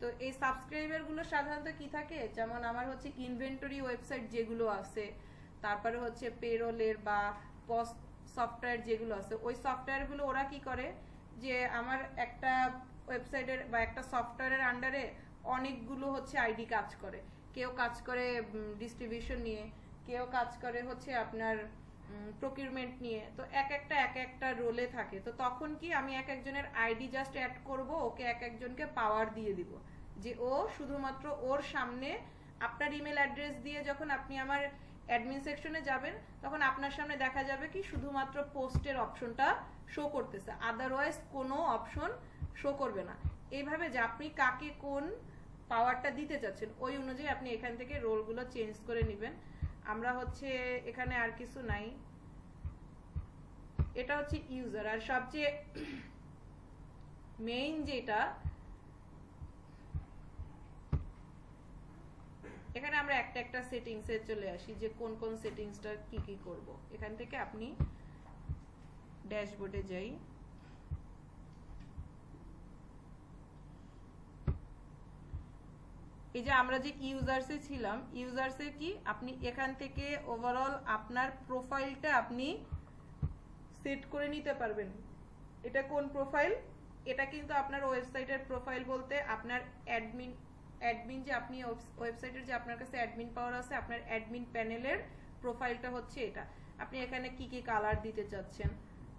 তো এই সাবস্ক্রাইবার গুলো সাধারণত কি থাকে, যেমন আমার হচ্ছে ইনভেন্টরি ওয়েবসাইট যেগুলো আছে, তারপরে হচ্ছে পেরোলের বা পস্ট সফটওয়্যার যেগুলো আছে, ওই সফটওয়্যারগুলো ওরা কি করে যে আমার একটা ওয়েবসাইটের বা একটা সফটওয়্যারের আন্ডারে অনেকগুলো হচ্ছে আইডি কাজ করে, কেউ কাজ করে ডিস্ট্রিবিউশন নিয়ে, কেউ কাজ করে হচ্ছে আপনার প্রকিউরমেন্ট নিয়ে, তো এক একটা রোলে থাকে। তো তখন কি আমি এক একজনের আইডি জাস্ট অ্যাড করব, ওকে এক একজনকে পাওয়ার দিয়ে দিব যে ও শুধুমাত্র ওর সামনে আপনার ইমেল অ্যাড্রেস দিয়ে যখন আপনি আমার অ্যাডমিন সেকশনে যাবেন তখন আপনার সামনে দেখা যাবে কি শুধুমাত্র পোস্টের অপশনটা শো করতেছে, আদারওয়াইজ কোনো অপশন শো করবে না। এইভাবে যে আপনি কাকে কোন পাওয়ারটা দিতে চাচ্ছেন ওই অনুযায়ী আপনি এখান থেকে রোলগুলো চেঞ্জ করে নেবেন। আমরা হচ্ছে এখানে আর কিছু নাই, এটা হচ্ছে ইউজার। আর সবচেয়ে মেইন যেটা, এখানে আমরা একটা সেটিংসে চলে আসি যে কোন কোন সেটিংসটা কি কি করব। এখান থেকে আপনি ড্যাশবোর্ডে যাই, এই যে আমরা যে ইউজার্সে ছিলাম, ইউজার্সে কি আপনি এখান থেকে ওভারঅল আপনার প্রোফাইলটা আপনি সেট করে নিতে পারবেন। এটা কোন প্রোফাইল? এটা কিন্তু আপনার ওয়েবসাইটের প্রোফাইল বলতে আপনার অ্যাডমিন যে আপনি ওয়েবসাইটের যে আপনার কাছে অ্যাডমিন পাওয়ার আছে, আপনার অ্যাডমিন প্যানেলের প্রোফাইলটা হচ্ছে এটা। আপনি এখানে কি কি কালার দিতে চাচ্ছেন,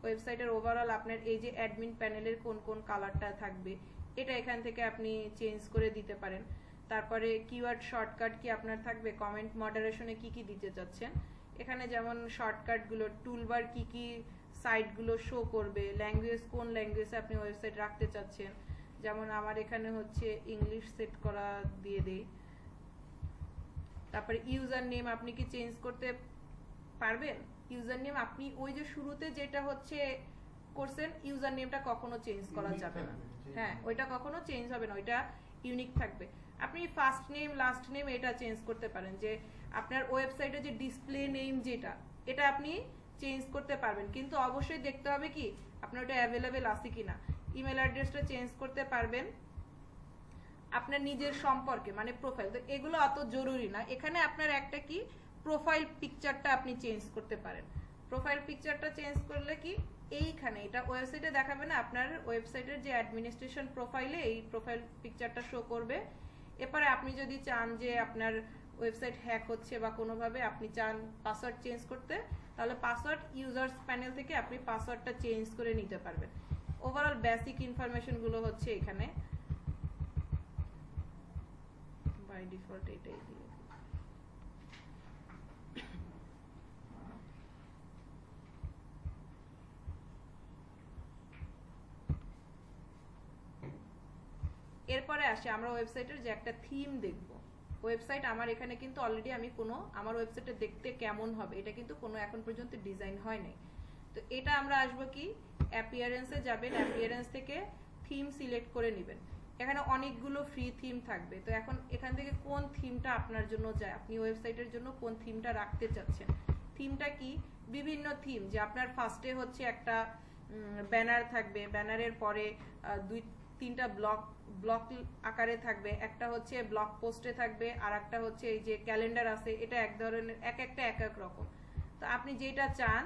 ওয়েবসাইটের ওভারঅল আপনার এই যে অ্যাডমিন প্যানেলের কোন কোন কালারটা থাকবে এটা এখান থেকে আপনি চেঞ্জ করে দিতে পারেন। তারপরে কিওয়ার্ড শর্টকাট কি আপনার থাকবে, কমেন্ট মডারেশনে কি কি দিতে চাচ্ছেন, এখানে যেমন শর্টকাটগুলো, টুলবার কি কি সাইটগুলো শো করবে, ল্যাঙ্গুয়েজ কোন ল্যাঙ্গুয়েজে আপনি ওয়েবসাইট রাখতে চাচ্ছেন, যেমন আমার এখানে হচ্ছে ইংলিশ সেট করা দিয়ে দেই। তারপরে ইউজার নেম আপনি কি চেঞ্জ করতে পারবেন? ইউজার নেম আপনি ওই যে শুরুতে যেটা হচ্ছে করছেন, ইউজার নেমটা কখনো চেঞ্জ করা যাবে না। হ্যাঁ, ওইটা কখনো চেঞ্জ হবে না, ওইটা ইউনিক থাকবে। আপনি ফার্স্ট নেম লাস্ট নেম এটা চেঞ্জ করতে পারেন, যে আপনার ওয়েবসাইটে যে ডিসপ্লে নেম যেটা, এটা আপনি চেঞ্জ করতে পারবেন, কিন্তু অবশ্যই দেখতে হবে কি আপনার ওটা অ্যাভেলেবেল আছে কিনা। ইমেল অ্যাড্রেসটা চেঞ্জ করতে পারবেন আপনার নিজের সম্পর্কে, মানে প্রোফাইল। তো এগুলো অত জরুরি না। এখানে আপনার একটা কি প্রোফাইল পিকচারটা আপনি চেঞ্জ করতে পারেন। প্রোফাইল পিকচারটা চেঞ্জ করলে কি এইখানে এটা ওয়েবসাইটে দেখাবে না, আপনার ওয়েবসাইটের যে অ্যাডমিনিস্ট্রেশন প্রোফাইলে এই প্রোফাইল পিকচারটা শো করবে। এরপরে আপনি যদি চান যে আপনার ওয়েবসাইট হ্যাক হচ্ছে বা কোনোভাবে আপনি চান পাসওয়ার্ড চেঞ্জ করতে, তাহলে পাসওয়ার্ড ইউজার্স প্যানেল থেকে আপনি পাসওয়ার্ডটা চেঞ্জ করে নিতে পারবেন। ওভারঅল বেসিক ইনফরমেশনগুলো হচ্ছে এখানে বাই ডিফল্ট এটাই দিয়ে। এরপরে আসে আমরা ওয়েবসাইটের যে একটা থিম দেখব। ওয়েবসাইট আমার এখানে কিন্তু অলরেডি আমি আমার ওয়েবসাইটে দেখতে কেমন হবে এটা কিন্তু কোনো এখন পর্যন্ত ডিজাইন হয় নাই। তো এটা আমরা আসবো কি অ্যাপিয়ারেন্সে যাবেন, অ্যাপিয়ারেন্স থেকে থিম সিলেক্ট করে নেবেন। এখানে অনেকগুলো ফ্রি থিম থাকবে। তো এখন এখান থেকে কোন থিমটা আপনার জন্য যায়, আপনি ওয়েবসাইটের জন্য কোন থিমটা রাখতে চাচ্ছেন। থিমটা কি বিভিন্ন থিম, যে আপনার ফার্স্টে হচ্ছে একটা ব্যানার থাকবে, ব্যানারের পরে দুই তিনটা ব্লক আকারে থাকবে, একটা হচ্ছে ব্লগ পোস্টে থাকবে, আর একটা হচ্ছে এই যে ক্যালেন্ডার আছে, এটা এক ধরনের, এক একটা এক এক রকম। তো আপনি যেটা চান,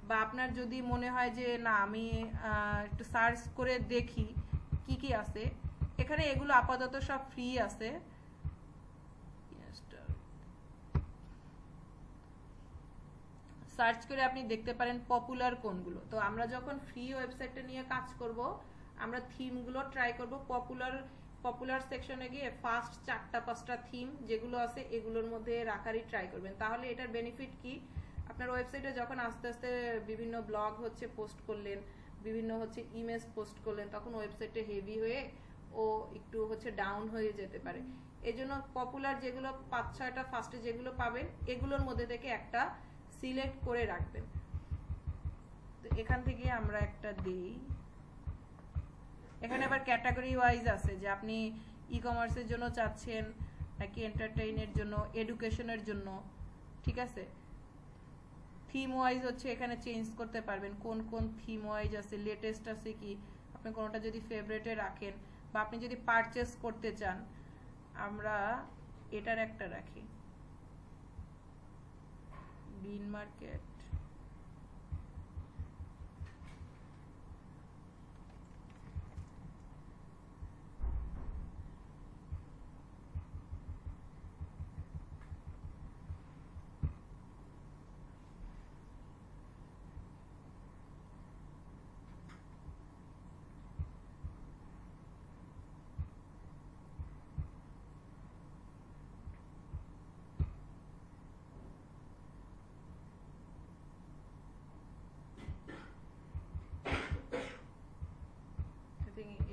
বা আপনার যদি মনে হয় যে না আমি একটু সার্চ করে দেখি কি কি আছে, এখানে এগুলো আপাতত সব ফ্রি আছে। সার্চ করে আপনি দেখতে পারেন পপুলার কোনগুলো। তো আমরা যখন ফ্রি ওয়েবসাইটটা নিয়ে কাজ করব, আমরা থিমগুলো ট্রাই করব। পপুলার সেকশনে গিয়ে ফার্স্ট 4-5টা থিম যেগুলো আছে এগুলোর মধ্যে রাখারই ট্রাই করবেন। তাহলে এটার বেনিফিট কি, আপনার ওয়েবসাইটে যখন আস্তে আস্তে বিভিন্ন ব্লগ হচ্ছে পোস্ট করলেন, বিভিন্ন হচ্ছে ইমেজ পোস্ট করলেন, তখন ওয়েবসাইটে হেভি হয়ে ও একটু হচ্ছে ডাউন হয়ে যেতে পারে। এজন্য পপুলার যেগুলো 5-6টা ফার্স্টে যেগুলো পাবেন, এগুলোর মধ্যে থেকে একটা সিলেক্ট করে রাখবেন। তো এখান থেকে আমরা একটা দেই। এখানে আবার ক্যাটাগরি ওয়াইজ আছে, যে আপনি ই কমার্সের জন্য চাচ্ছেন নাকি এন্টারটেইনের জন্য, এডুকেশনের জন্য, ঠিক আছে। থিম ওয়াইজ হচ্ছে এখানে চেঞ্জ করতে পারবেন, কোন কোন থিম ওয়াইজ আছে, লেটেস্ট আছে কি, আপনি কোনোটা যদি ফেভারিটে রাখেন, বা আপনি যদি পারচেস করতে চান, আমরা এটার একটা রাখি, বিন মার্কেট।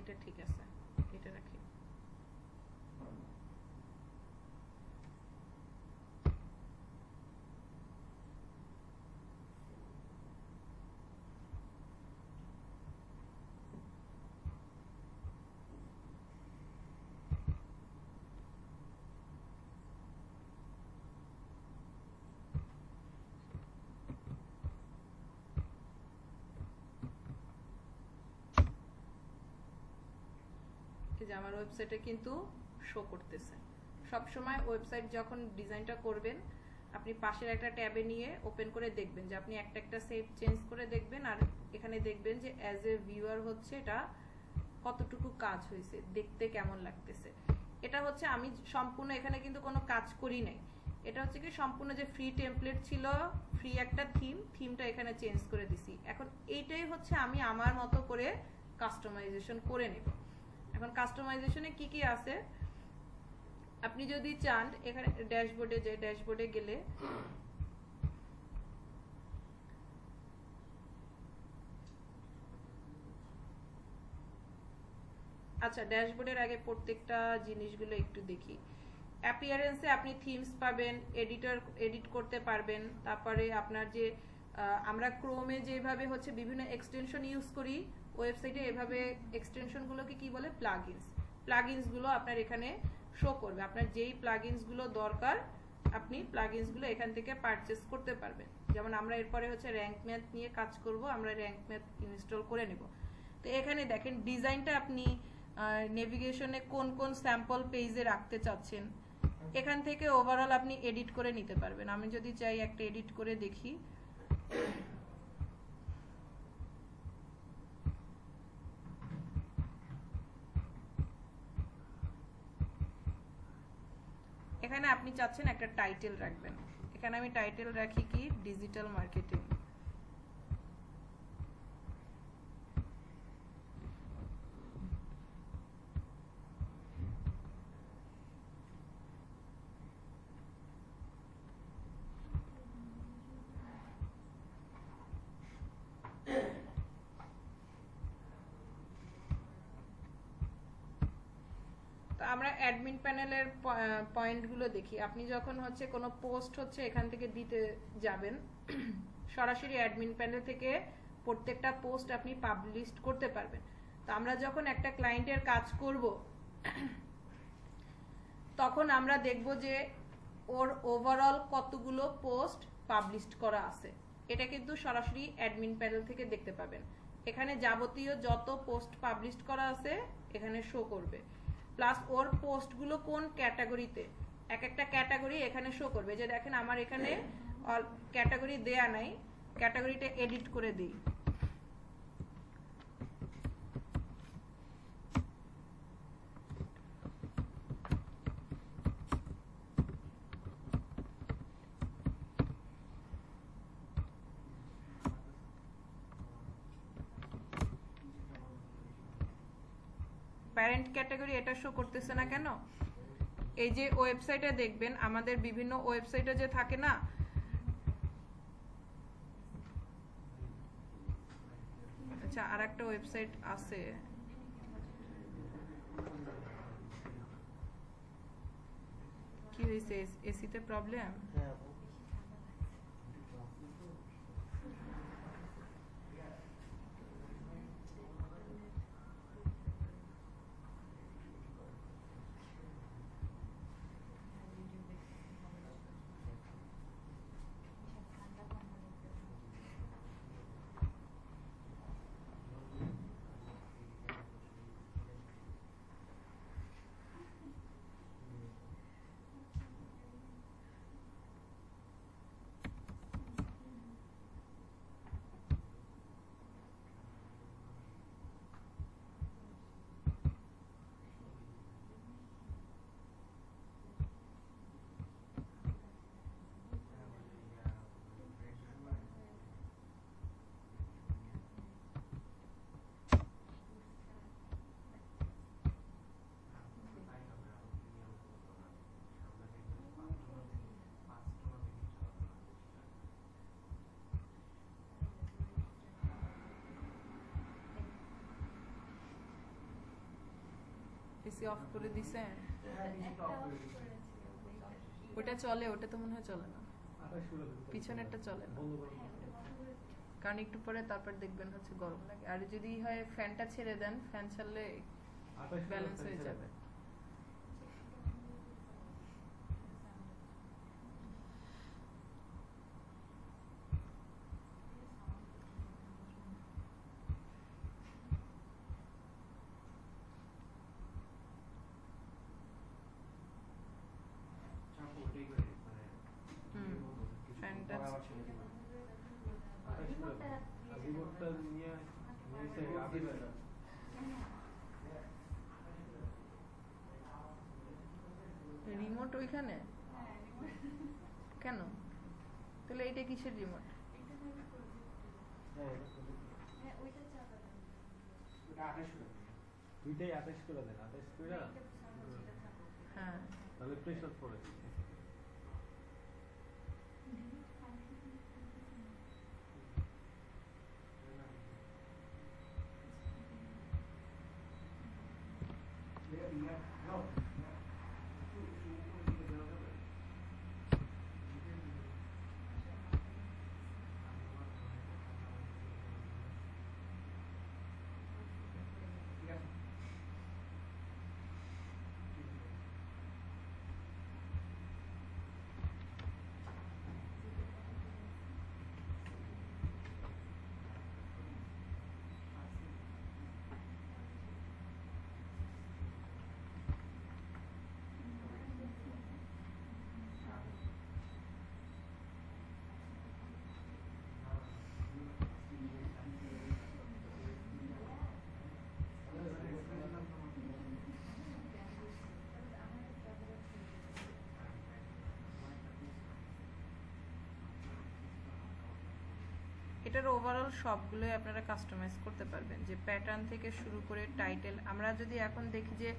এটা ঠিক আছে, এটা রাখি। যে আমার ওয়েবসাইটে কিন্তু শো করতেছে। সব সময় ওয়েবসাইট যখন ডিজাইনটা করবেন আপনি পাশের একটা ট্যাবে নিয়ে ওপেন করে দেখবেন যে আপনি একটা একটা সেট চেঞ্জ করে দেখবেন, আর এখানে দেখবেন যে অ্যাজ এ ভিউয়ার হচ্ছে এটা কতটুকু কাজ হয়েছে, দেখতে কেমন লাগতেছে। এটা হচ্ছে আমি সম্পূর্ণ এখানে কিন্তু কোনো কাজ করি নাই, এটা হচ্ছে কি সম্পূর্ণ যে ফ্রি টেমপ্লেট ছিল, ফ্রি একটা থিমটা এখানে চেঞ্জ করে দিছি। এখন এইটাই হচ্ছে আমি আমার মতো করে কাস্টমাইজেশন করে নেব। এখন কাস্টমাইজেশনে কি কি আছে আপনি যদি চান, এখানে ড্যাশবোর্ডে গেলে আচ্ছা ড্যাশবোর্ডের আগে প্রত্যেকটা জিনিসগুলো একটু দেখি। অ্যাপিয়ারেন্সে আপনি থিমস পাবেন, এডিট করতে পারবেন। তারপরে আপনার যে আমরা ক্রোমে যেভাবে হচ্ছে বিভিন্ন এক্সটেনশন ইউজ করি, ওয়েবসাইটে এভাবে এক্সটেনশনগুলোকে কি বলে, প্লাগইনসগুলো আপনার এখানে শো করবে। আপনার যেই প্লাগইনসগুলো দরকার আপনি প্লাগইনসগুলো এখান থেকে পারচেজ করতে পারবেন। যেমন আমরা এরপরে হচ্ছে র্যাঙ্ক ম্যাথ নিয়ে কাজ করব, আমরা র্যাঙ্ক ম্যাথ ইনস্টল করে নেব। তো এখানে দেখেন ডিজাইনটা আপনি নেভিগেশনে কোন কোন স্যাম্পল পেজে রাখতে চাচ্ছেন, এখান থেকে ওভারঅল আপনি এডিট করে নিতে পারবেন। আমি যদি চাই একটা এডিট করে দেখি, এখানে আপনি চাচ্ছেন একটা টাইটেল রাখবেন, এখানে আমি টাইটেল রাখি কি ডিজিটাল মার্কেটিং। আমরা অ্যাডমিন প্যানেলের পয়েন্টগুলো দেখি। আপনি যখন হচ্ছে কোনো পোস্ট হচ্ছে এখান থেকে দিতে যাবেন, সরাসরি অ্যাডমিন প্যানেল থেকে প্রত্যেকটা পোস্ট আপনি পাবলিশ করতে পারবেন। তো আমরা যখন একটা ক্লায়েন্টের কাজ করব তখন আমরা দেখব যে ওর ওভারঅল কতগুলো পোস্ট পাবলিশ করা আছে, এটা কিন্তু সরাসরি অ্যাডমিন প্যানেল থেকে দেখতে পাবেন। এখানে যাবতীয় যত পোস্ট পাবলিশ করা আছে এখানে শো করবে, প্লাস ওর পোস্টগুলো কোন ক্যাটাগরিতে, এক একটা ক্যাটাগরি এখানে শো করবে। যে দেখেন আমার এখানে ক্যাটাগরি দেয়া নাই, ক্যাটাগরিটা এডিট করে দিই। প্যারেন্ট ক্যাটাগরি এটা শো করতেছে না কেন? এই যে ওয়েবসাইটে দেখবেন আমাদের বিভিন্ন ওয়েবসাইটে যে থাকে না, আচ্ছা আর একটা ওয়েবসাইট আছে, কি হয়েছে এসিতে প্রবলেম? এসি অফ করে দিছে? ওটা চলে? ওটা তো মনে হয় চলে না, পিছনেরটা চলে না, কারণ একটু পরে তারপর দেখবেন হচ্ছে গরম লাগে। আর যদি হয় ফ্যানটা ছেড়ে দেন, ফ্যান ছাড়লে ব্যালেন্স হয়ে যাবে। রিমোট ওইখানে কেন? তাহলে এটা কিসের রিমোট? দুইটাই 28 করে দেন, 28 করে হ্যাঁ তাহলে প্রেসার পড়ে। এটার ওভারঅল সবগুলোই আপনারা কাস্টমাইজ করতে পারবেন, যে প্যাটার্ন থেকে শুরু করে টাইটেল। আমরা যদি এখন দেখি যে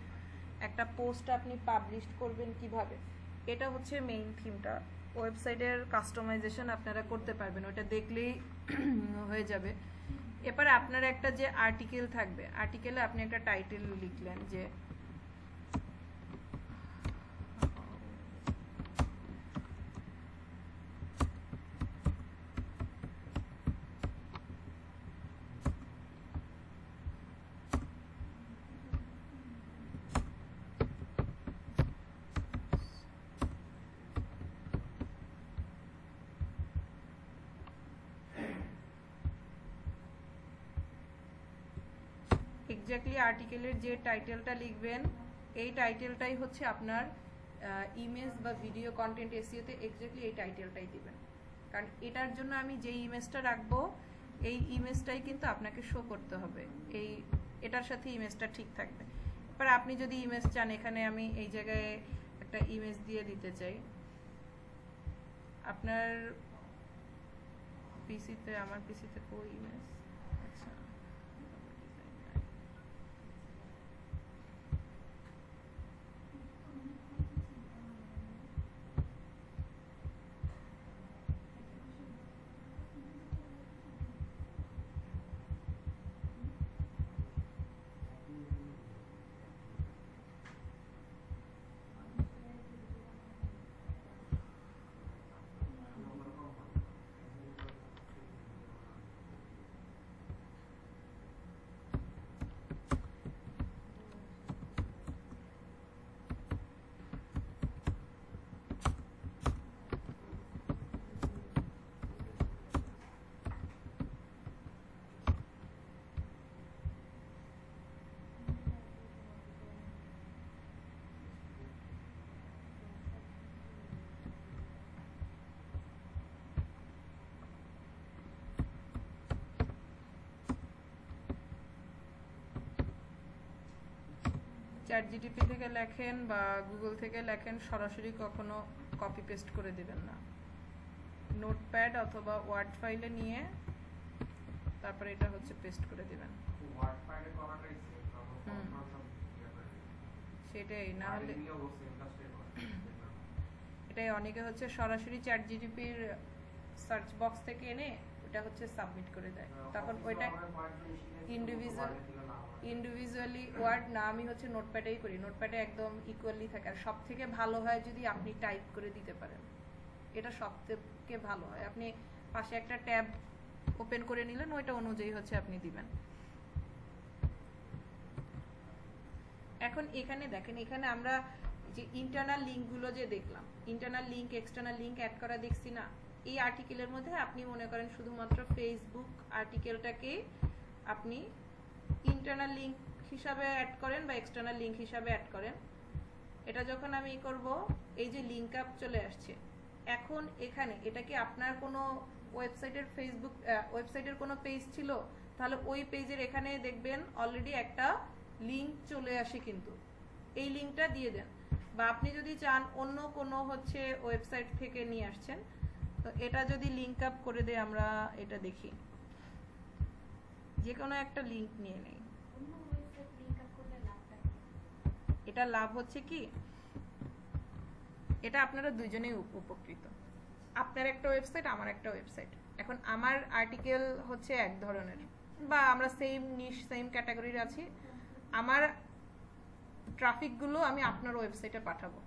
একটা পোস্ট আপনি পাবলিশ করবেন কিভাবে, এটা হচ্ছে মেইন থিমটা। ওয়েবসাইটের কাস্টমাইজেশন আপনারা করতে পারবেন, ওটা দেখলেই হয়ে যাবে। এরপরে আপনার একটা যে আর্টিকেল থাকবে, আর্টিকেলে আপনি একটা টাইটেল লিখলেন যে এক্স্যাক্টলি আর্টিকেলের যে টাইটেলটা লিখবেন, এই টাইটেলটাই হচ্ছে আপনার ইমেজ বা ভিডিও কন্টেন্ট এসইওতে এক্স্যাক্টলি এই টাইটেলটাই দিবেন। কারণ এটার জন্য আমি যে ইমেজটা রাখবো, এই ইমেজটাই কিন্তু আপনাকে শো করতে হবে, এটার সাথে ইমেজটা ঠিক থাকবে। এবার আপনি যদি ইমেজ চান, এখানে আমি এই জায়গায় একটা ইমেজ দিয়ে দিতে চাই। আপনার পিসিতে, আমার পিসিতে কোই ইমেজ, আচ্ছা চ্যাটজিটিপি থেকে লেখেন বা গুগল থেকে লেখেন, সরাসরি কখনো কপি পেস্ট করে দিবেন না। নোটপ্যাড অথবা ওয়ার্ড ফাইলে নিয়ে তারপরে এটা হচ্ছে পেস্ট করে দিবেন। সেটাই, না হলে এটাই অনেকে হচ্ছে সরাসরি চ্যাটজিটিপির সার্চ বক্স থেকে এনে ওটা হচ্ছে সাবমিট করে দেয়, তখন ওইটা ইন্ডিভিজুয়ালি ওয়ার্ড না, আমি হচ্ছে নোটপ্যাডেই করি, নোটপ্যাডে একদম ইকুয়ালি থাকে। আর সব থেকে ভালো হয় যদি আপনি টাইপ করে দিতে পারেন, এটা সব থেকে ভালো হয়। আপনি পাশে একটা ট্যাব ওপেন করে নিলেন, ওইটা অনুযায়ী হচ্ছে আপনি দিবেন। এখন এখানে দেখেন, এখানে আমরা যে ইন্টারনাল লিঙ্কগুলো যে দেখলাম, internal link external link add করা দেখছি না, এই আর্টিকেলের মধ্যে আপনি মনে করেন শুধুমাত্র ফেসবুক আর্টিকেলটাকে আপনি ইন্টারনাল লিঙ্ক হিসাবে অ্যাড করেন বা এক্সটার্নাল লিঙ্ক হিসাবে অ্যাড করেন। এটা যখন আমি করব, এই যে লিঙ্ক আপ চলে আসছে, এখন এখানে এটা কি আপনার কোনো ওয়েবসাইটের ফেসবুক ওয়েবসাইটের কোনো পেজ ছিল তাহলে ওই পেজের এখানে দেখবেন অলরেডি একটা লিংক চলে আসে, কিন্তু এই লিংকটা দিয়ে দেন। বা আপনি যদি চান অন্য কোনো হচ্ছে ওয়েবসাইট থেকে নিয়ে আসছেন, তো এটা যদি লিংক আপ করে দেয়, আমরা এটা দেখি, যে কোনো একটা লিংক নিয়ে নেই। এটা লাভ হচ্ছে কি, এটা আপনারা দুইজনেই উপকৃত। আপনার একটা ওয়েবসাইট, আমার একটা ওয়েবসাইট। এখন আমার আর্টিকেল হচ্ছে এক ধরনের, বা আমরা সেম নিশ সেম ক্যাটাগরির আছি, আমার ট্রাফিকগুলো আমি আপনার ওয়েবসাইটে পাঠাবো।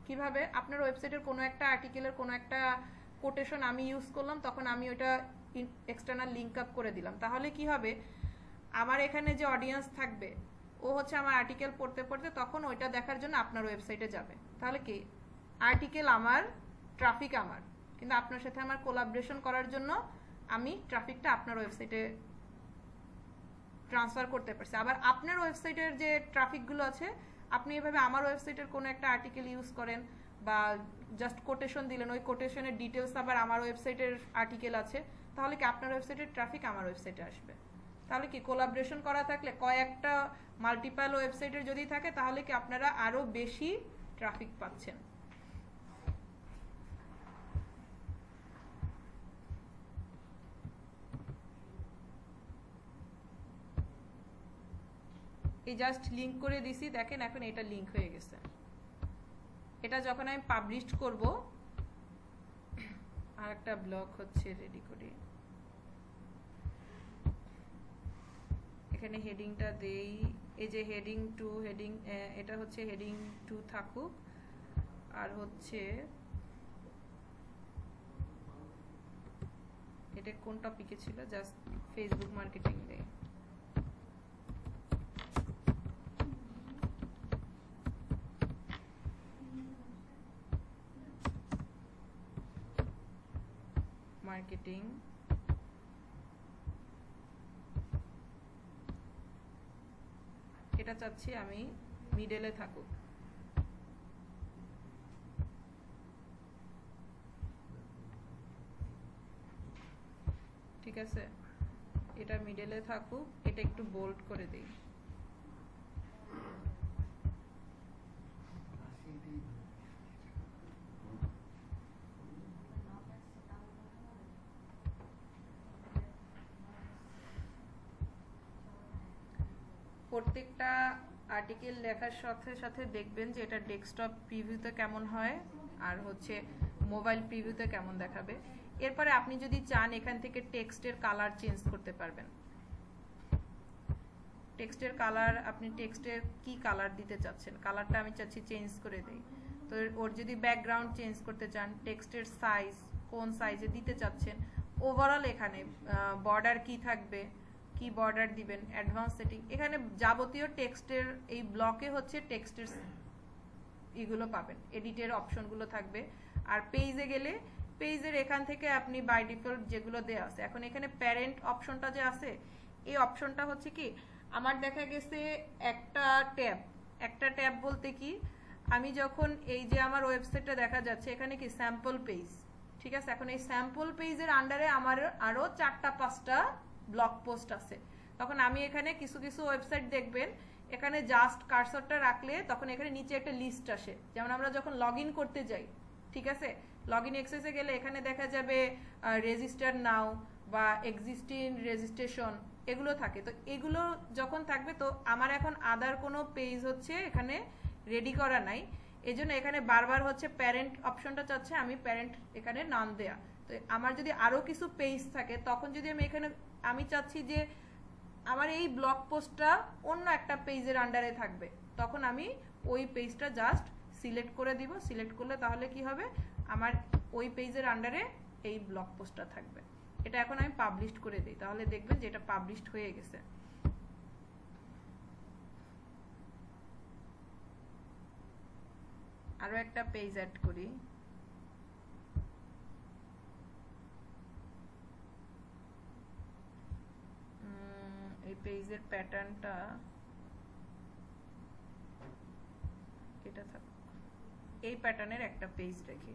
কিভাবে? আপনার ওয়েবসাইটের কোনো একটা আর্টিকেলের কোনো একটা কোটেশন আমি ইউজ করলাম, তখন আমি ওইটা এক্সটার্নাল লিঙ্ক আপ করে দিলাম। তাহলে কি হবে, আমার এখানে যে অডিয়েন্স থাকবে, ও হচ্ছে আমার আর্টিকেল পড়তে পড়তে তখন ওইটা দেখার জন্য আপনার ওয়েবসাইটে যাবে। তাহলে কি, আর্টিকেল আমার, ট্রাফিক আমার, কিন্তু আপনার সাথে আমার কোলাবরেশন করার জন্য আমি ট্রাফিকটা আপনার ওয়েবসাইটে ট্রান্সফার করতে পারছি। আবার আপনার ওয়েবসাইটের যে ট্রাফিকগুলো আছে, আপনি এভাবে আমার ওয়েবসাইটের কোনো একটা আর্টিকেল ইউজ করেন বা জাস্ট কোটেশন দিলেন, ওই কোটেশনের ডিটেলস আবার আমার ওয়েবসাইটের আর্টিকেল আছে, তাহলে কি আপনার ওয়েবসাইটের ট্রাফিক আমার ওয়েবসাইটে আসবে। তাহলে কি কোলাবরেশন করা থাকলে, কয়েকটা মাল্টিপল ওয়েবসাইটের যদি থাকে, তাহলে কি আপনারা আরো বেশি ট্রাফিক পাচ্ছেন। এই জাস্ট লিংক করে দিছি, দেখেন এখন এটা লিংক হয়ে গেছে। এটা যখন আমি পাবলিশ করব, আর একটা ব্লগ হচ্ছে রেডি করি, এখানে হেডিংটা দেই, এই যে হেডিং টু, হেডিং এটা হচ্ছে হেডিং টু থাকুক, আর হচ্ছে এটা কোন টপিকে ছিল, জাস্ট ফেসবুক মার্কেটিং দেই। মার্কেটিং, এটা চাচ্ছি আমি মিডলে থাকুক। ঠিক আছে, এটা মিডলে থাকুক, এটা একটু বোল্ড করে দেই। প্রত্যেকটা আর্টিকেল লেখার সাথে সাথে দেখবেন যে এটা ডেস্কটপ প্রিভিউতে কেমন হয় আর হচ্ছে মোবাইল প্রিভিউতে কেমন দেখাবে। এরপরে আপনি যদি চান, এখান থেকে টেক্সটের কালার চেঞ্জ করতে পারবেন। টেক্সটের কালার, আপনি টেক্সটে কি কালার দিতে চাচ্ছেন, কালারটা আমি চাচ্ছি চেঞ্জ করে দেই। তো ওর যদি ব্যাকগ্রাউন্ড চেঞ্জ করতে চান, টেক্সটের সাইজ কোন সাইজে দিতে চাচ্ছেন, ওভারঅল এখানে বর্ডার কি থাকবে, কি বর্ডার দিবেন, অ্যাডভান্স সেটিং, এখানে যাবতীয় টেক্সটের এই ব্লকে হচ্ছে টেক্সটের এগুলো পাবেন, এডিটের অপশনগুলো থাকবে। আর পেজে গেলে পেজের এখান থেকে আপনি বাই ডিফল্ট যেগুলো দেওয়া আছে, এখন এখানে প্যারেন্ট অপশনটা যে আছে, এই অপশনটা হচ্ছে কি, আমার দেখা গেছে একটা ট্যাব বলতে কি, আমি যখন এই যে আমার ওয়েবসাইটটা দেখা যাচ্ছে, এখানে কি স্যাম্পল পেজ, ঠিক আছে, এখন এই স্যাম্পল পেজের আন্ডারে আমার আরো 4-5টা ব্লগ পোস্ট আছে। তখন আমি এখানে কিছু কিছু ওয়েবসাইট দেখবেন, এখানে জাস্ট কার্সরটা রাখলে তখন এখানে নিচে একটা লিস্ট আসে। যেমন আমরা যখন লগ ইন করতে যাই, ঠিক আছে, লগ ইন অ্যাক্সেসে গেলে এখানে দেখা যাবে রেজিস্টার নাও বা এক্সিস্টিং রেজিস্ট্রেশন, এগুলো থাকে। তো এগুলো যখন থাকবে, তো আমার এখন আদার কোনো পেজ হচ্ছে এখানে রেডি করা নাই, এজন্য এখানে বারবার হচ্ছে প্যারেন্ট অপশনটা চাচ্ছে, আমি প্যারেন্ট এখানে নাম দেয়া। তো আমার যদি আরো কিছু পেজ থাকে, তখন যদি আমি এখানে আমি চাচ্ছি যে আমার এই ব্লগ পোস্টটা অন্য একটা পেজের আন্ডারে থাকবে, তখন আমি ওই পেজটা জাস্ট সিলেক্ট করে দিব। সিলেক্ট করলে তাহলে কি হবে, আমার ওই পেজের আন্ডারে এই ব্লগ পোস্টটা থাকবে। এটা এখন আমি পাবলিশ করে দিই, তাহলে দেখবেন যে এটা পাবলিশড হয়ে গেছে। আরো একটা পেজ অ্যাড করি, এই পেজের প্যাটার্নটা এটা থাকুক, এই প্যাটার্নের একটা পেজ রেখে।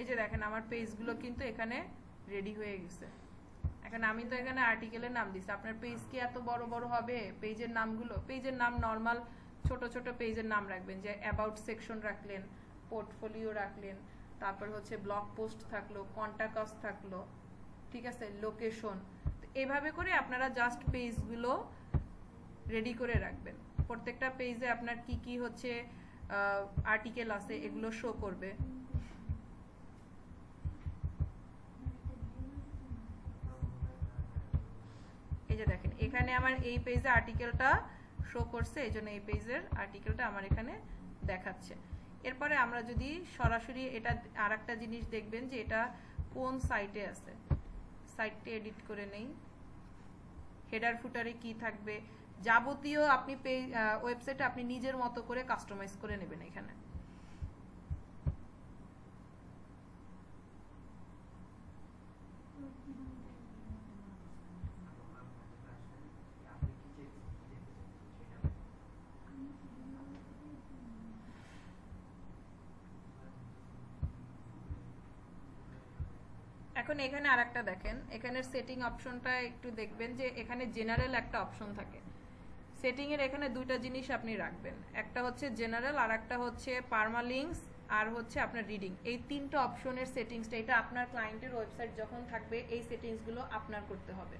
এই যে দেখেন আমার পেজগুলো কিন্তু এখানে রেডি হয়ে গেছে। এখন আমি তো এখানে আর্টিকেলের নাম দিছি, আপনার পেজ কি এত বড় বড় হবে? পেজের নামগুলো, পেজের নাম নর্মাল ছোট ছোট পেজের নাম রাখবেন, যে অ্যাবাউট সেকশন রাখলেন, পোর্টফোলিও রাখলেন, তারপর হচ্ছে ব্লগ পোস্ট থাকলো, কন্টাক্ট আস থাকলো, ঠিক আছে, লোকেশন। এভাবে করে আপনারা জাস্ট পেজগুলো রেডি করে রাখবেন। প্রত্যেকটা পেজে আপনার কি কি হচ্ছে আর্টিকেল আছে এগুলো শো করবে। এই যে দেখেন এখানে আমার এই পেজে আর্টিকেলটা শো করছে, এই জন্য এই পেজের আর্টিকেলটা আমার এখানে দেখাচ্ছে। এরপরে আমরা যদি সরাসরি এটা আরেকটা জিনিস দেখবেন যে এটা কোন সাইটে আছে, সাইটটা এডিট করে নেই। হেডার ফুটারে কি থাকবে, যাবতীয় আপনি ওয়েবসাইটে আপনি নিজের মতো করে কাস্টমাইজ করে নেবেন এখানে। এখন এখানে আরেকটা দেখেন, এখানে সেটিং অপশনটা একটু দেখবেন যে এখানে জেনারেল একটা অপশন থাকে। সেটিং এর এখানে দুইটা জিনিস আপনি রাখবেন, একটা হচ্ছে জেনারেল আর একটা হচ্ছে পারমালিঙ্কস আর হচ্ছে আপনার রিডিং। এই তিনটা অপশনের সেটিংসটা, এটা আপনার ক্লায়েন্টের ওয়েবসাইট যখন থাকবে এই সেটিংসগুলো আপনার করতে হবে।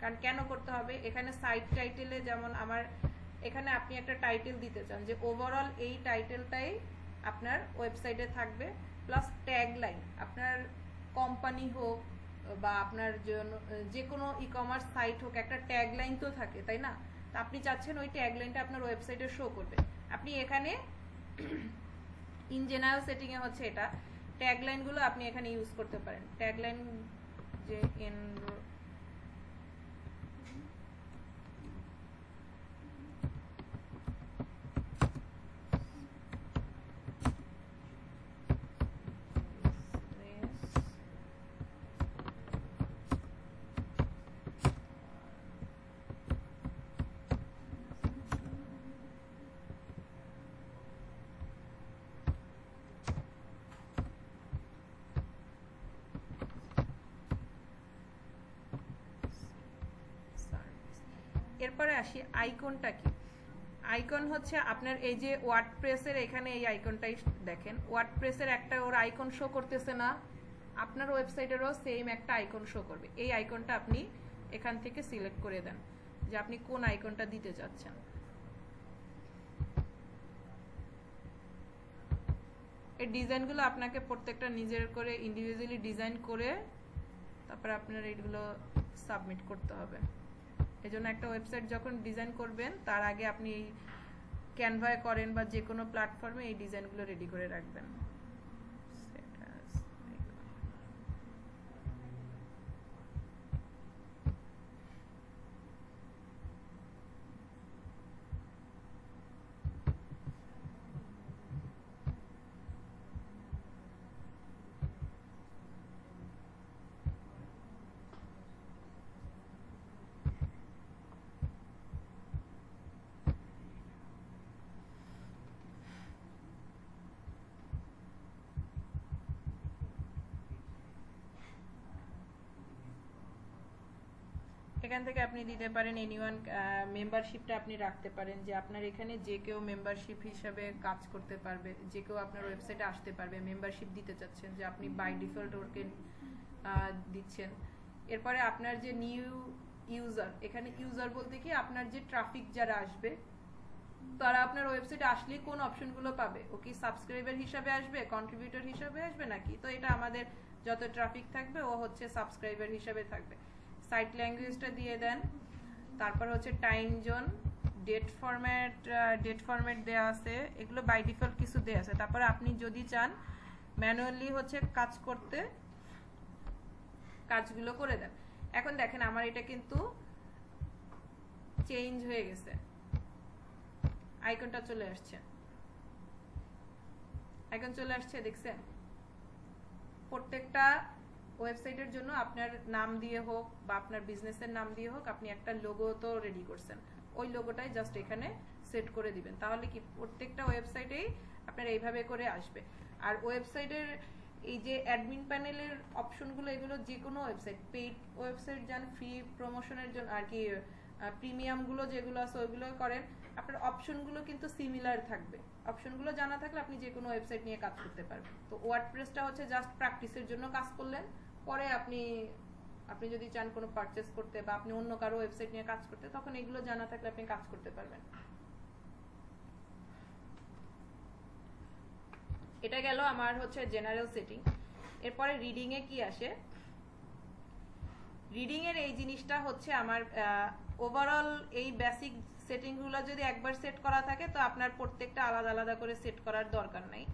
কারণ কেন করতে হবে, এখানে সাইট টাইটেলে যেমন আমার এখানে আপনি একটা টাইটেল দিতে চান যে ওভারঅল এই টাইটেলটাই আপনার ওয়েবসাইটে থাকবে, প্লাস ট্যাগ লাইন। আপনার কোম্পানি হোক বা আপনার যে কোনো ই কমার্স সাইট হোক, একটা ট্যাগ লাইন তো থাকে, তাই না? তো আপনি চাচ্ছেন ওই ট্যাগ লাইনটা আপনার ওয়েবসাইটে শো করবে। আপনি এখানে ইন জেনারেল সেটিং এ হচ্ছে এটা ট্যাগ লাইনগুলো আপনি এখানে ইউজ করতে পারেন। ট্যাগ লাইন যে এরপরে আসি আইকনটা কি। আইকন হচ্ছে আপনার এই যে ওয়ার্ডপ্রেসের এখানে এই আইকনটাই দেখেন, ওয়ার্ডপ্রেসের একটা ওর আইকন শো করতেছে না, আপনার ওয়েবসাইটেরও সেম একটা আইকন শো করবে। এই আইকনটা আপনি এখান থেকে সিলেক্ট করে দেন যে আপনি কোন আইকনটা দিতে চাচ্ছেন। এই ডিজাইনগুলো আপনাকে প্রত্যেকটা নিজের করে ইন্ডিভিজুয়ালি ডিজাইন করে তারপর আপনার এইগুলো সাবমিট করতে হবে। এজন্য একটা ওয়েবসাইট যখন ডিজাইন করবেন তার আগে আপনি ক্যানভায় করেন বা যে কোনো প্ল্যাটফর্মে এই ডিজাইনগুলো রেডি করে রাখবেন। এখান থেকে আপনি দিতে পারেন এনিওয়ান মেম্বারশিপটা আপনি রাখতে পারেন, যে আপনার এখানে যে কেউ মেম্বারশিপ হিসাবে কাজ করতে পারবে, যে কেউ আপনার ওয়েবসাইটে আসতে পারবে। মেম্বারশিপ দিতে চাচ্ছেন যে আপনি বাই ডিফল্ট ওকে দিচ্ছেন। এরপরে আপনার যে নিউ ইউজার, এখানে ইউজার বলতে কি আপনার যে ট্রাফিক যারা আসবে তারা আপনার ওয়েবসাইটে আসলে কোন অপশনগুলো পাবে, ও কি সাবস্ক্রাইবার হিসাবে আসবে, কন্ট্রিবিউটর হিসাবে আসবে নাকি। তো এটা আমাদের যত ট্রাফিক থাকবে ও হচ্ছে সাবস্ক্রাইবার হিসাবে থাকবে। সাইট ল্যাঙ্গুয়েজটা দিয়ে দেন, তারপর হচ্ছে টাইম জোন, ডেট ফরম্যাট দেয়া আছে, এগুলো বাই ডিফল্ট কিছু দেয়া আছে। তারপর আপনি যদি চান ম্যানুয়ালি হচ্ছে কাজ করতে, কাজগুলো করে দেন। এখন দেখেন আমার এটা কিন্তু চেঞ্জ হয়ে গেছে, আইকনটা চলে আসছে, আইকন চলে আসছে, দেখছেন? প্রত্যেকটা ওয়েবসাইটের জন্য আপনার নাম দিয়ে হোক বা আপনার বিজনেসের নাম দিয়ে হোক আপনি একটা লোগো তো রেডি করছেন, ওই লোগোটাই জাস্ট এখানে সেট করে দিবেন। তাহলে কি প্রত্যেকটা ওয়েবসাইটেই আপনার এইভাবে করে আসবে। আর ওয়েবসাইটের এই যে অ্যাডমিন প্যানেলের অপশনগুলো, এগুলো যে কোনো ওয়েবসাইট, পেইড ওয়েবসাইট যান, ফ্রি প্রমোশনের জন্য আর কি প্রিমিয়ামগুলো যেগুলো আছে ওইগুলো করেন, আপনার অপশনগুলো কিন্তু সিমিলার থাকবে। অপশনগুলো জানা থাকলে আপনি যে কোনো ওয়েবসাইট নিয়ে কাজ করতে পারবেন। তো ওয়ার্ডপ্রেসটা হচ্ছে জাস্ট প্র্যাকটিসের জন্য কাজ করলেন, পরে আপনি যদি চান কোনো পারচেজ করতে বা আপনি অন্য কারো ওয়েবসাইট নিয়ে কাজ করতে, তখন এগুলো জানা থাকলে আপনি কাজ করতে পারবেন। এটা গেল আমার হচ্ছে জেনারেল সেটিং। এরপরে রিডিং এ কি আসে, রিডিং এর এই জিনিসটা হচ্ছে আমার ওভারঅল এই বেসিক সেটিংগুলো যদি একবার সেট করা থাকে তো আপনার প্রত্যেকটা আলাদা আলাদা করে সেট করার দরকার নাই।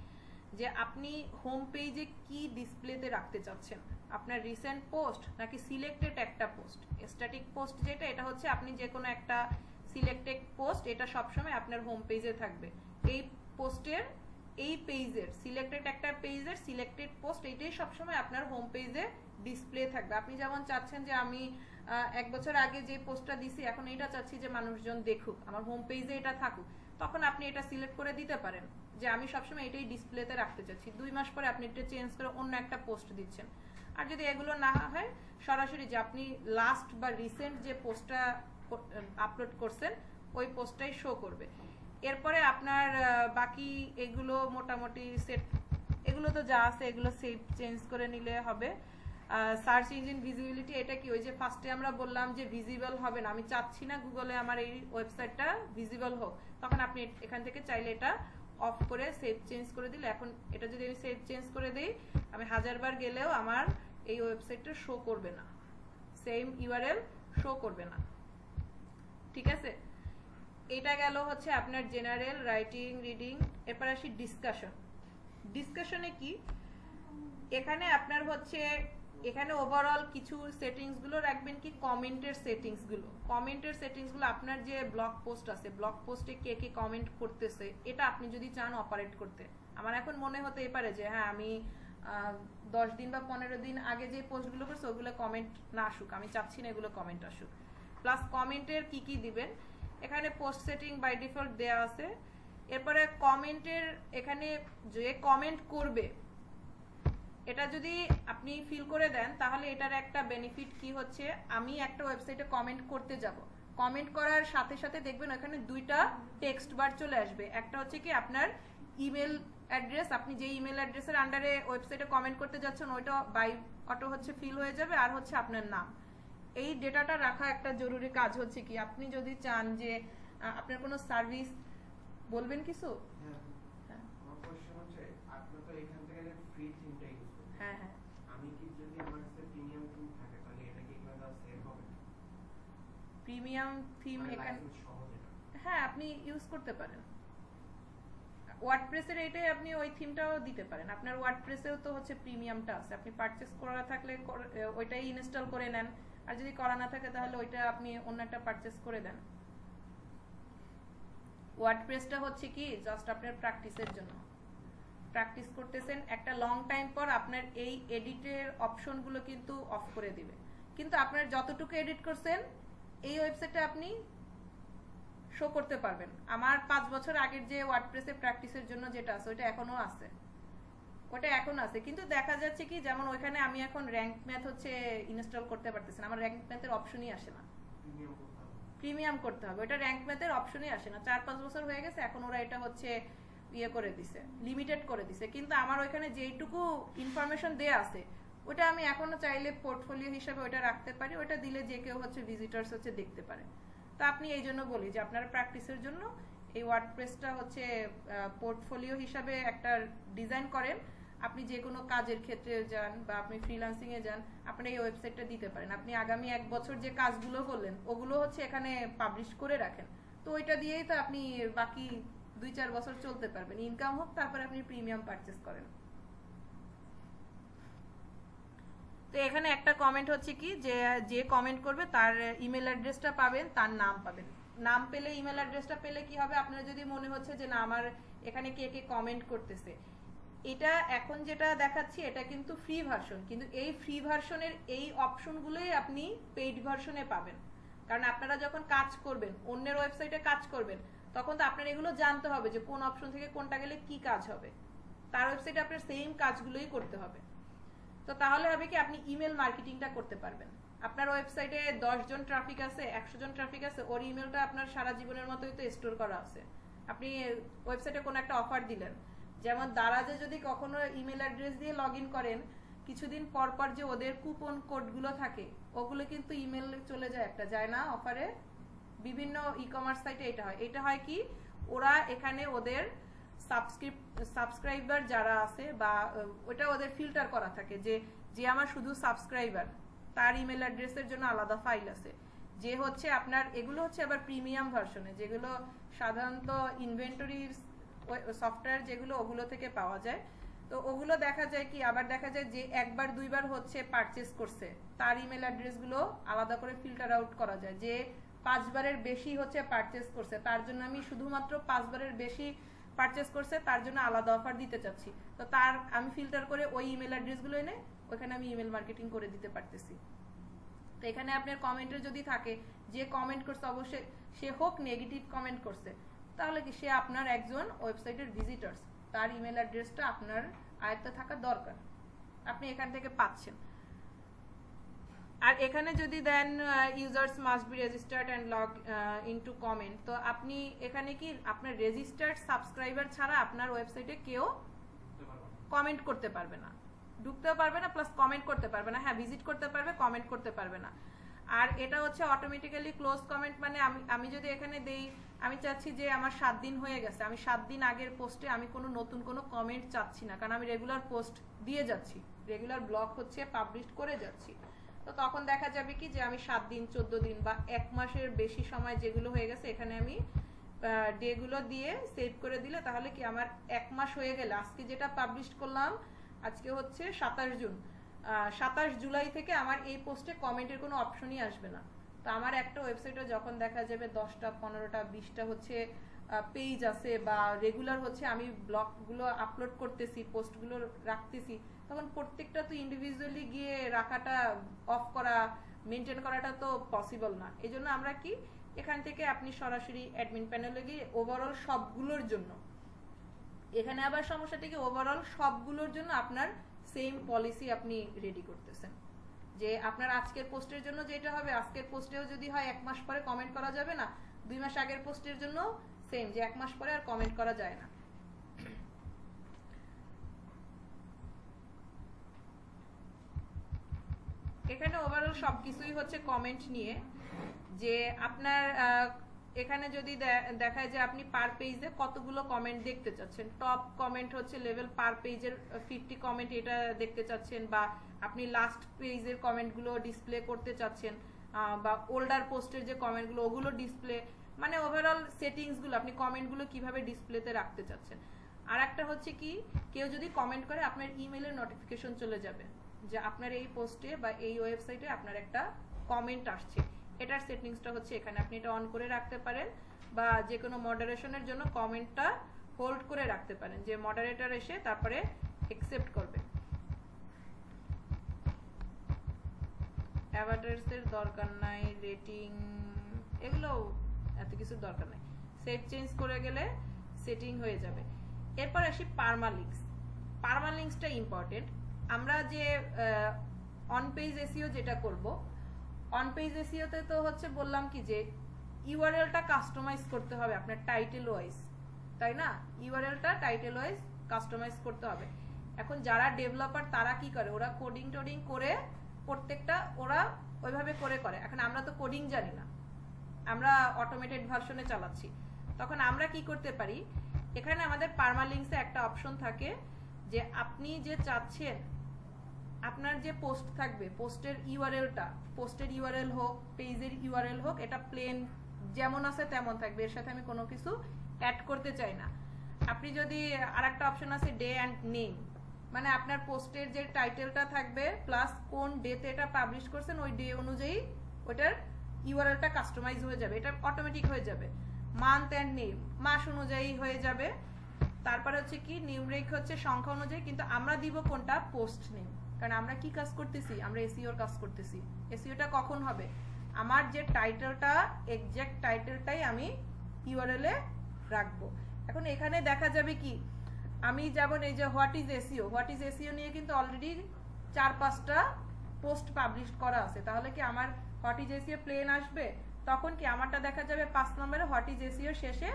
যে আপনি হোম পেজে কি ডিসপ্লেতে রাখতে চাচ্ছেন, আপনার রিসেন্ট পোস্ট নাকি সিলেক্টেড একটা পোস্ট। স্ট্যাটিক পোস্ট যেটা, এটা হচ্ছে আপনি যে কোনো একটা সিলেক্টেড পোস্ট, এটা সবসময় আপনার হোম পেজে থাকবে। এই পোস্টের এই পেজের সিলেক্টেড একটা পেজের সিলেক্টেড পোস্ট, এইটাই সবসময় আপনার হোম পেজে ডিসপ্লে থাকবে। আপনি যেমন চাচ্ছেন যে আমি 1 বছর আগে যে পোস্টটা দিছি এখন এটা চাচ্ছি যে মানুষজন দেখুক, আমার হোম পেজে এটা থাকুক, তখন আপনি এটা সিলেক্ট করে দিতে পারেন যে আমি সবসময় এটাই ডিসপ্লেতে রাখতে চাচ্ছি। 2 মাস পরে আপনি এটা চেঞ্জ করে অন্য একটা পোস্ট দিচ্ছেন। আর যদি এগুলো না হয়, সরাসরি যে আপনি লাস্ট বা রিসেন্ট যে পোস্টটা আপলোড করছেন ওই পোস্টটাই শো করবে। এরপরে আপনার বাকি এগুলো মোটামুটি সেট, এগুলো তো যা আছে এগুলো সেভ চেঞ্জ করে নিলে হবে। সার্চ ইঞ্জিন ভিজিবিলিটি, এটা কি ওই যে ফার্স্টে আমরা বললাম যে ভিজিবল হবে না, আমি চাচ্ছি না গুগলে আমার এই ওয়েবসাইটটা ভিজিবল হোক, তখন আপনি এখান থেকে চাইলে এটা অফ করে সেভ চেঞ্জ করে দিলে, এখন এটা যদি আমি সেভ চেঞ্জ করে দিই, আমি 1000 বার গেলেও আমার এই ওয়েবসাইটটা শো করবে না, সেম ইউআরএল শো করবে না। ঠিক আছে, এটা গেল হচ্ছে আপনার জেনারেল রাইটিং রিডিং। এরপর আসি ডিসকাশন। ডিসকাশনে কি, এখানে আপনার হচ্ছে এখানে ওভারঅল কিছু সেটিংস গুলো রাখবেন কি কমেন্টের সেটিংস গুলো। কমেন্টের সেটিংস গুলো আপনার যে ব্লগ পোস্ট আছে, ব্লগ পোস্টে কে কে কমেন্ট করতেছে, এটা আপনি যদি চান অপারেট করতে, আমার এখন মনে হতেই পারে যে হ্যাঁ আমি 10 দিন বা 15 দিন আগে যে পোস্টগুলো করছে ওগুলো কমেন্ট না আসুক, আমি চাচ্ছি না এগুলো কমেন্ট আসুক। প্লাস কমেন্টের কি কি দিবেন, এখানে পোস্ট সেটিং বাই ডিফল্ট দেয়া আছে। এরপরে কমেন্টের এখানে যে কমেন্ট করবে এটা যদি আপনি ফিল করে দেন, তাহলে এটার একটা বেনিফিট কি হচ্ছে, আমি একটা ওয়েবসাইটে কমেন্ট করতে যাব, কমেন্ট করার সাথে সাথে দেখবেন ওখানে 2টা টেক্সট বার চলে আসবে। একটা হচ্ছে কি আপনার ইমেল অ্যাড্রেস, আপনি যে ইমেল অ্যাড্রেসের আন্ডারে ওয়েবসাইটে কমেন্ট করতে যাচ্ছেন ওইটা বাই অটো হচ্ছে ফিল হয়ে যাবে, আর হচ্ছে আপনার নাম। এই ডেটাটা রাখা একটা জরুরি কাজ হচ্ছে কি, আপনি যদি চান যে আপনার কোনো সার্ভিস বলবেন কিছু। আমার কোশ্চেন হচ্ছে, আপনি তো এখান থেকে ফ্রি থিমটা ইউজ করেন। হ্যাঁ হ্যাঁ, আমি কি যদি আমার কাছে প্রিমিয়াম থিম থাকে তাহলে এটা কি এগুলো সেভ হবে? প্রিমিয়াম থিম এখানে লাইসেন্স সহ যেটা। হ্যাঁ আপনি ইউজ করতে পারেন। ওয়ার্ডপ্রেসের এইটাই আপনি ওই থিমটাও দিতে পারেন। আপনার ওয়ার্ডপ্রেসেও তো হচ্ছে প্রিমিয়ামটা আছে, আপনি পারচেজ করা থাকলে ওইটাই ইনস্টল করে নেন, আর যদি করা না থাকে তাহলে ওইটা আপনি অন্য একটা পারচেজ করে দেন। ওয়ার্ডপ্রেসটা হচ্ছে কি জাস্ট আপনার প্র্যাকটিসের জন্য, প্র্যাকটিস করতেছেন, একটা লং টাইম পর আপনার এই এডিটের অপশনগুলো কিন্তু অফ করে দিবে, কিন্তু আপনার যতটুকু এডিট করছেন এই ওয়েবসাইটে আপনি শো করতে পারবেন। আমার 5 বছর আগের যে ওয়ার্ডপ্রেসে প্র্যাকটিসের জন্য যেটা আছে ওটা এখনো আছে, ওটা এখন আছে, কিন্তু দেখা যাচ্ছে কি যেমন ওইখানে আমি এখন র্যাঙ্ক ম্যাথ হচ্ছে ইনস্টল করতে পারতেছি না, আমার র্যাঙ্ক ম্যাথের অপশনই আসে না, প্রিমিয়াম করতে হবে, ওটা র্যাঙ্ক ম্যাথের অপশনই আসে না। 4-5 বছর হয়ে গেছে, এখন ওরা এটা হচ্ছে ইয়ে করে দিছে, লিমিটেড করে দিছে, কিন্তু আমার ওইখানে যেইটুকু ইনফরমেশন দেয়া আছে ওটা আমি এখনো চাইলে পোর্টফোলিও হিসেবে ওটা রাখতে পারি, ওটা দিলে যে কেউ হচ্ছে ভিজিটার্স হচ্ছে দেখতে পারে। তো আপনি এই জন্য বলি যে আপনারা প্র্যাকটিসের জন্য এই ওয়ার্ডপ্রেসটা হচ্ছে পোর্টফোলিও হিসাবে একটা ডিজাইন করেন, আপনি যে কোনো কাজের ক্ষেত্রে যান বা আপনি ফ্রিল্যান্সিং এ যান, আপনি এই ওয়েবসাইটটা দিতে পারেন, আপনি আগামী 1 বছর যে কাজগুলো করলেন ওগুলো হচ্ছে এখানে পাবলিশ করে রাখেন, তো ওইটা দিয়েই তো আপনি বাকি 2-4 বছর চলতে পারবেন, ইনকাম হোক, তারপরে আপনি প্রিমিয়াম পারচেজ করেন। তো এখানে একটা কমেন্ট হচ্ছে কি যে কমেন্ট করবে তার ইমেল অ্যাড্রেসটা পাবেন, তার নাম পাবেন, নাম পেলে ইমেল অ্যাড্রেসটা পেলে কি হবে, আপনার যদি মনে হচ্ছে যে না আমার এখানে কে কে কমেন্ট করতেছে, এটা এখন যেটা দেখাচ্ছি এটা কিন্তু ফ্রি ভার্সন, কিন্তু এই ফ্রি ভার্সনের এই অপশনগুলোই আপনি পেইড ভার্সনে পাবেন, কারণ আপনারা যখন কাজ করবেন অন্যের ওয়েবসাইটে কাজ করবেন তখন তো আপনার এগুলো জানতে হবে যে কোন অপশন থেকে কোনটা গেলে কি কাজ হবে। তো তার ওয়েবসাইটে আপনার সেম কাজগুলোই করতে হবে। তো তাহলে হবে কি আপনি ইমেল মার্কেটিংটা করতে পারবেন। আপনার ওয়েবসাইটে 10 জন ট্রাফিক আছে, 100 জন ট্রাফিক আছে, ওর ইমেলটা আপনার সারা জীবনের মতোই তো স্টোর করা আছে। আপনি ওয়েবসাইটে কোনো একটা অফার দিলেন, যেমন দারাজে যদি কখনো ইমেল অ্যাড্রেস দিয়ে লগ ইন করেন, কিছুদিন পর পর যে ওদের কুপন কোডগুলো থাকে ওগুলো কিন্তু ইমেলে চলে যায়, একটা যায় না অফারে। বিভিন্ন ই কমার্স সাইটে এটা হয় কি ওরা এখানে ওদের সাবস্ক্রাইবার যারা আছে বা ওটা ওদের ফিল্টার করা থাকে যে আমার শুধু সাবস্ক্রাইবার তার ইমেল অ্যাড্রেসের জন্য আলাদা ফাইল আছে। যে হচ্ছে আপনার এগুলো হচ্ছে আবার প্রিমিয়াম ভার্সনে, যেগুলো সাধারণত ইনভেন্টরির সফটওয়্যার যেগুলো ওগুলো থেকে পাওয়া যায়। তো ওগুলো দেখা যায় কি আবার দেখা যায় যে একবার দুইবার হচ্ছে পারচেজ করছে তার ইমেল অ্যাড্রেসগুলো আলাদা করে ফিল্টার আউট করা যায়। যে 5 বারের বেশি হচ্ছে পারচেজ করছে তার জন্য আমি শুধুমাত্র 5 বারের বেশি পারচেজ করছে তার জন্য আলাদা অফার দিতে চাচ্ছি, তো তার আমি ফিল্টার করে ওই ইমেল অ্যাড্রেসগুলো এনে ওখানে আমি ইমেল মার্কেটিং করে দিতে পারতেছি। তো এখানে আপনার কমেন্টে যদি থাকে যে কমেন্ট করছে অবশ্যই সে হোক নেগেটিভ কমেন্ট করছে, তাহলে কি সে আপনার একজন ওয়েবসাইটের ভিজিটরস, তার ইমেল অ্যাড্রেসটা আপনার আয়ত্তে থাকা দরকার, আপনি এখান থেকে পাচ্ছেন। আর এখানে যদি then users must be registered and log into comment, তো আপনি এখানে কি আপনার রেজিস্টার্ড সাবস্ক্রাইবার ছাড়া আপনার ওয়েবসাইটে কেউ কমেন্ট করতে পারবে না, ঢুকতেও পারবে না, প্লাস কমেন্ট করতে পারবে না। হ্যাঁ, ভিজিট করতে পারবে, কমেন্ট করতে পারবে না। আর এটা হচ্ছে অটোমেটিক্যালি ক্লোজ কমেন্ট, মানে আমি যদি এখানে দেই আমি চাচ্ছি যে আমার 7 দিন হয়ে গেছে, আমি 7 দিন আগের পোস্টে আমি কোনো নতুন কোনো কমেন্ট চাচ্ছি না, কারণ আমি রেগুলার পোস্ট দিয়ে যাচ্ছি, রেগুলার ব্লগ হচ্ছে পাবলিশ করে যাচ্ছি। তো তখন দেখা যাবে কি যে আমি 7 দিন 14 দিন বা 1 মাসের বেশি সময় যেগুলো হয়ে গেছে এখানে আমি ডেগুলো দিয়ে সেভ করে দিলে তাহলে কি আমার 1 মাস হয়ে গেলে আজকে যেটা পাবলিশ করলাম, আজকে হচ্ছে 27 জুন, 27 জুলাই থেকে আমার এই পোস্টে কমেন্টের কোনো অপশনই আসবে না। তো আমার একটা ওয়েবসাইটে যখন দেখা যাবে 10টা 15টা 20টা হচ্ছে পেজ আছে বা রেগুলার হচ্ছে আমি ব্লগগুলো আপলোড করতেছি, পোস্টগুলো রাখতেছি, তখন প্রত্যেকটা তো ইন্ডিভিজুয়ালি গিয়ে রাখাটা, অফ করা, মেনটেন করাটা তো পসিবল না। এই জন্য আমরা কি এখান থেকে আপনি সরাসরি অ্যাডমিন প্যানেলে গিয়ে ওভারঅল সবগুলোর জন্য, এখানে আবার সমস্যাটা কি ওভারঅল সবগুলোর জন্য আপনার সেম পলিসি আপনি রেডি করতেছেন, যে আপনার আজকের পোস্টের জন্য যেটা হবে আজকের পোস্টেও যদি হয় 1 মাস পরে কমেন্ট করা যাবে না, 2 মাস আগের পোস্টের জন্য সেম, যে 1 মাস পরে আর কমেন্ট করা যায় না। এখানে ওভারঅল সবকিছুই হচ্ছে কমেন্ট নিয়ে, যে আপনার এখানে যদি দেখায় যে আপনি পার পেজে কতগুলো কমেন্ট দেখতে চাচ্ছেন, টপ কমেন্ট হচ্ছে লেভেল পার পেজের 50 কমেন্ট এটা দেখতে চাচ্ছেন, বা আপনি লাস্ট পেজের কমেন্টগুলো ডিসপ্লে করতে চাচ্ছেন, বা ওল্ডার পোস্টের যে কমেন্টগুলো ওগুলো ডিসপ্লে, মানে ওভারঅল সেটিংসগুলো আপনি কমেন্টগুলো কিভাবে ডিসপ্লেতে রাখতে চাচ্ছেন। আর একটা হচ্ছে কি কেউ যদি কমেন্ট করে আপনার ইমেইলের নোটিফিকেশন চলে যাবে যে আপনার এই পোস্টে বা এই ওয়েবসাইটে আপনার একটা কমেন্ট আসছে, এটার সেটিংসটা হচ্ছে এখানে আপনি এটা অন করে রাখতে পারেন, বা যে কোনো মডারেশনের জন্য কমেন্টটা হোল্ড করে রাখতে পারেন, যে মডারেটর এসে তারপরে অ্যাকসেপ্ট করবে। অ্যাভাটারসের দরকার নাই, রেটিং এগুলো এত কিছু দরকার নাই, সেভ চেঞ্জ করে গেলে সেটিং হয়ে যাবে। এরপর আসি পারমালিংকস। পারমালিংকসটা ইম্পর্টেন্ট। আমরা যে অন পেজ এসইও যেটা করব, অন পেজ এসইওতে তো হচ্ছে বললাম কি যে ইউআরএলটা কাস্টমাইজ করতে হবে আপনার টাইটেল ওয়াইজ, তাই না? ইউআরএলটা টাইটেল ওয়াইজ কাস্টমাইজ করতে হবে। এখন যারা ডেভেলপার তারা কি করে, ওরা কোডিং টোডিং করে প্রত্যেকটা ওরা ওইভাবে করে। এখন আমরা তো কোডিং জানি না, আমরা অটোমেটেড ভার্সনে চালাচ্ছি, তখন আমরা কি করতে পারি, এখানে আমাদের পারমালিংকসে একটা অপশন থাকে যে আপনি যে চাচ্ছেন আপনার যে পোস্ট থাকবে, পোস্টের ইউআরএলটা, পোস্টের ইউআরএল হোক, পেজের ইউআরএল হোক, এটা প্লেন যেমন আছে তেমন থাকবে, এর সাথে আমি কোনো কিছু অ্যাড করতে চাই না। আপনি যদি আরেকটা অপশন আছে ডে অ্যান্ড নেম, মানে আপনার পোস্টের যে টাইটেলটা থাকবে প্লাস কোন ডেতে এটা পাবলিশ করছেন ওই ডে অনুযায়ী ওটার ইউআরএলটা কাস্টমাইজ হয়ে যাবে, এটা অটোমেটিক হয়ে যাবে। মান্থ অ্যান্ড নেম মাস অনুযায়ী হয়ে যাবে। তারপরে হচ্ছে কি নিউমেরিক হচ্ছে সংখ্যা অনুযায়ী, কিন্তু আমরা দিব কোনটা, পোস্ট নেম, কারণ আমরা কি কাজ করতেছি, আমরা এসইওর কাজ করতেছি। এসইওটা কখন হবে, আমার যে টাইটেলটা এক্সাক্ট টাইটেলটাই আমি ইউআরএল এ রাখবো। এখন এখানে দেখা যাবে কি আমি যেমন এই যে হোয়াট ইজ এসইও নিয়ে কিন্তু অলরেডি 4-5টা পোস্ট পাবলিশ করা আছে, তাহলে কি আমার হোয়াট ইজ এসইও প্লেন আসবে? তখন কি আমারটা দেখা যাবে 5 নম্বরে হোয়াট ইজ এসইও শেষে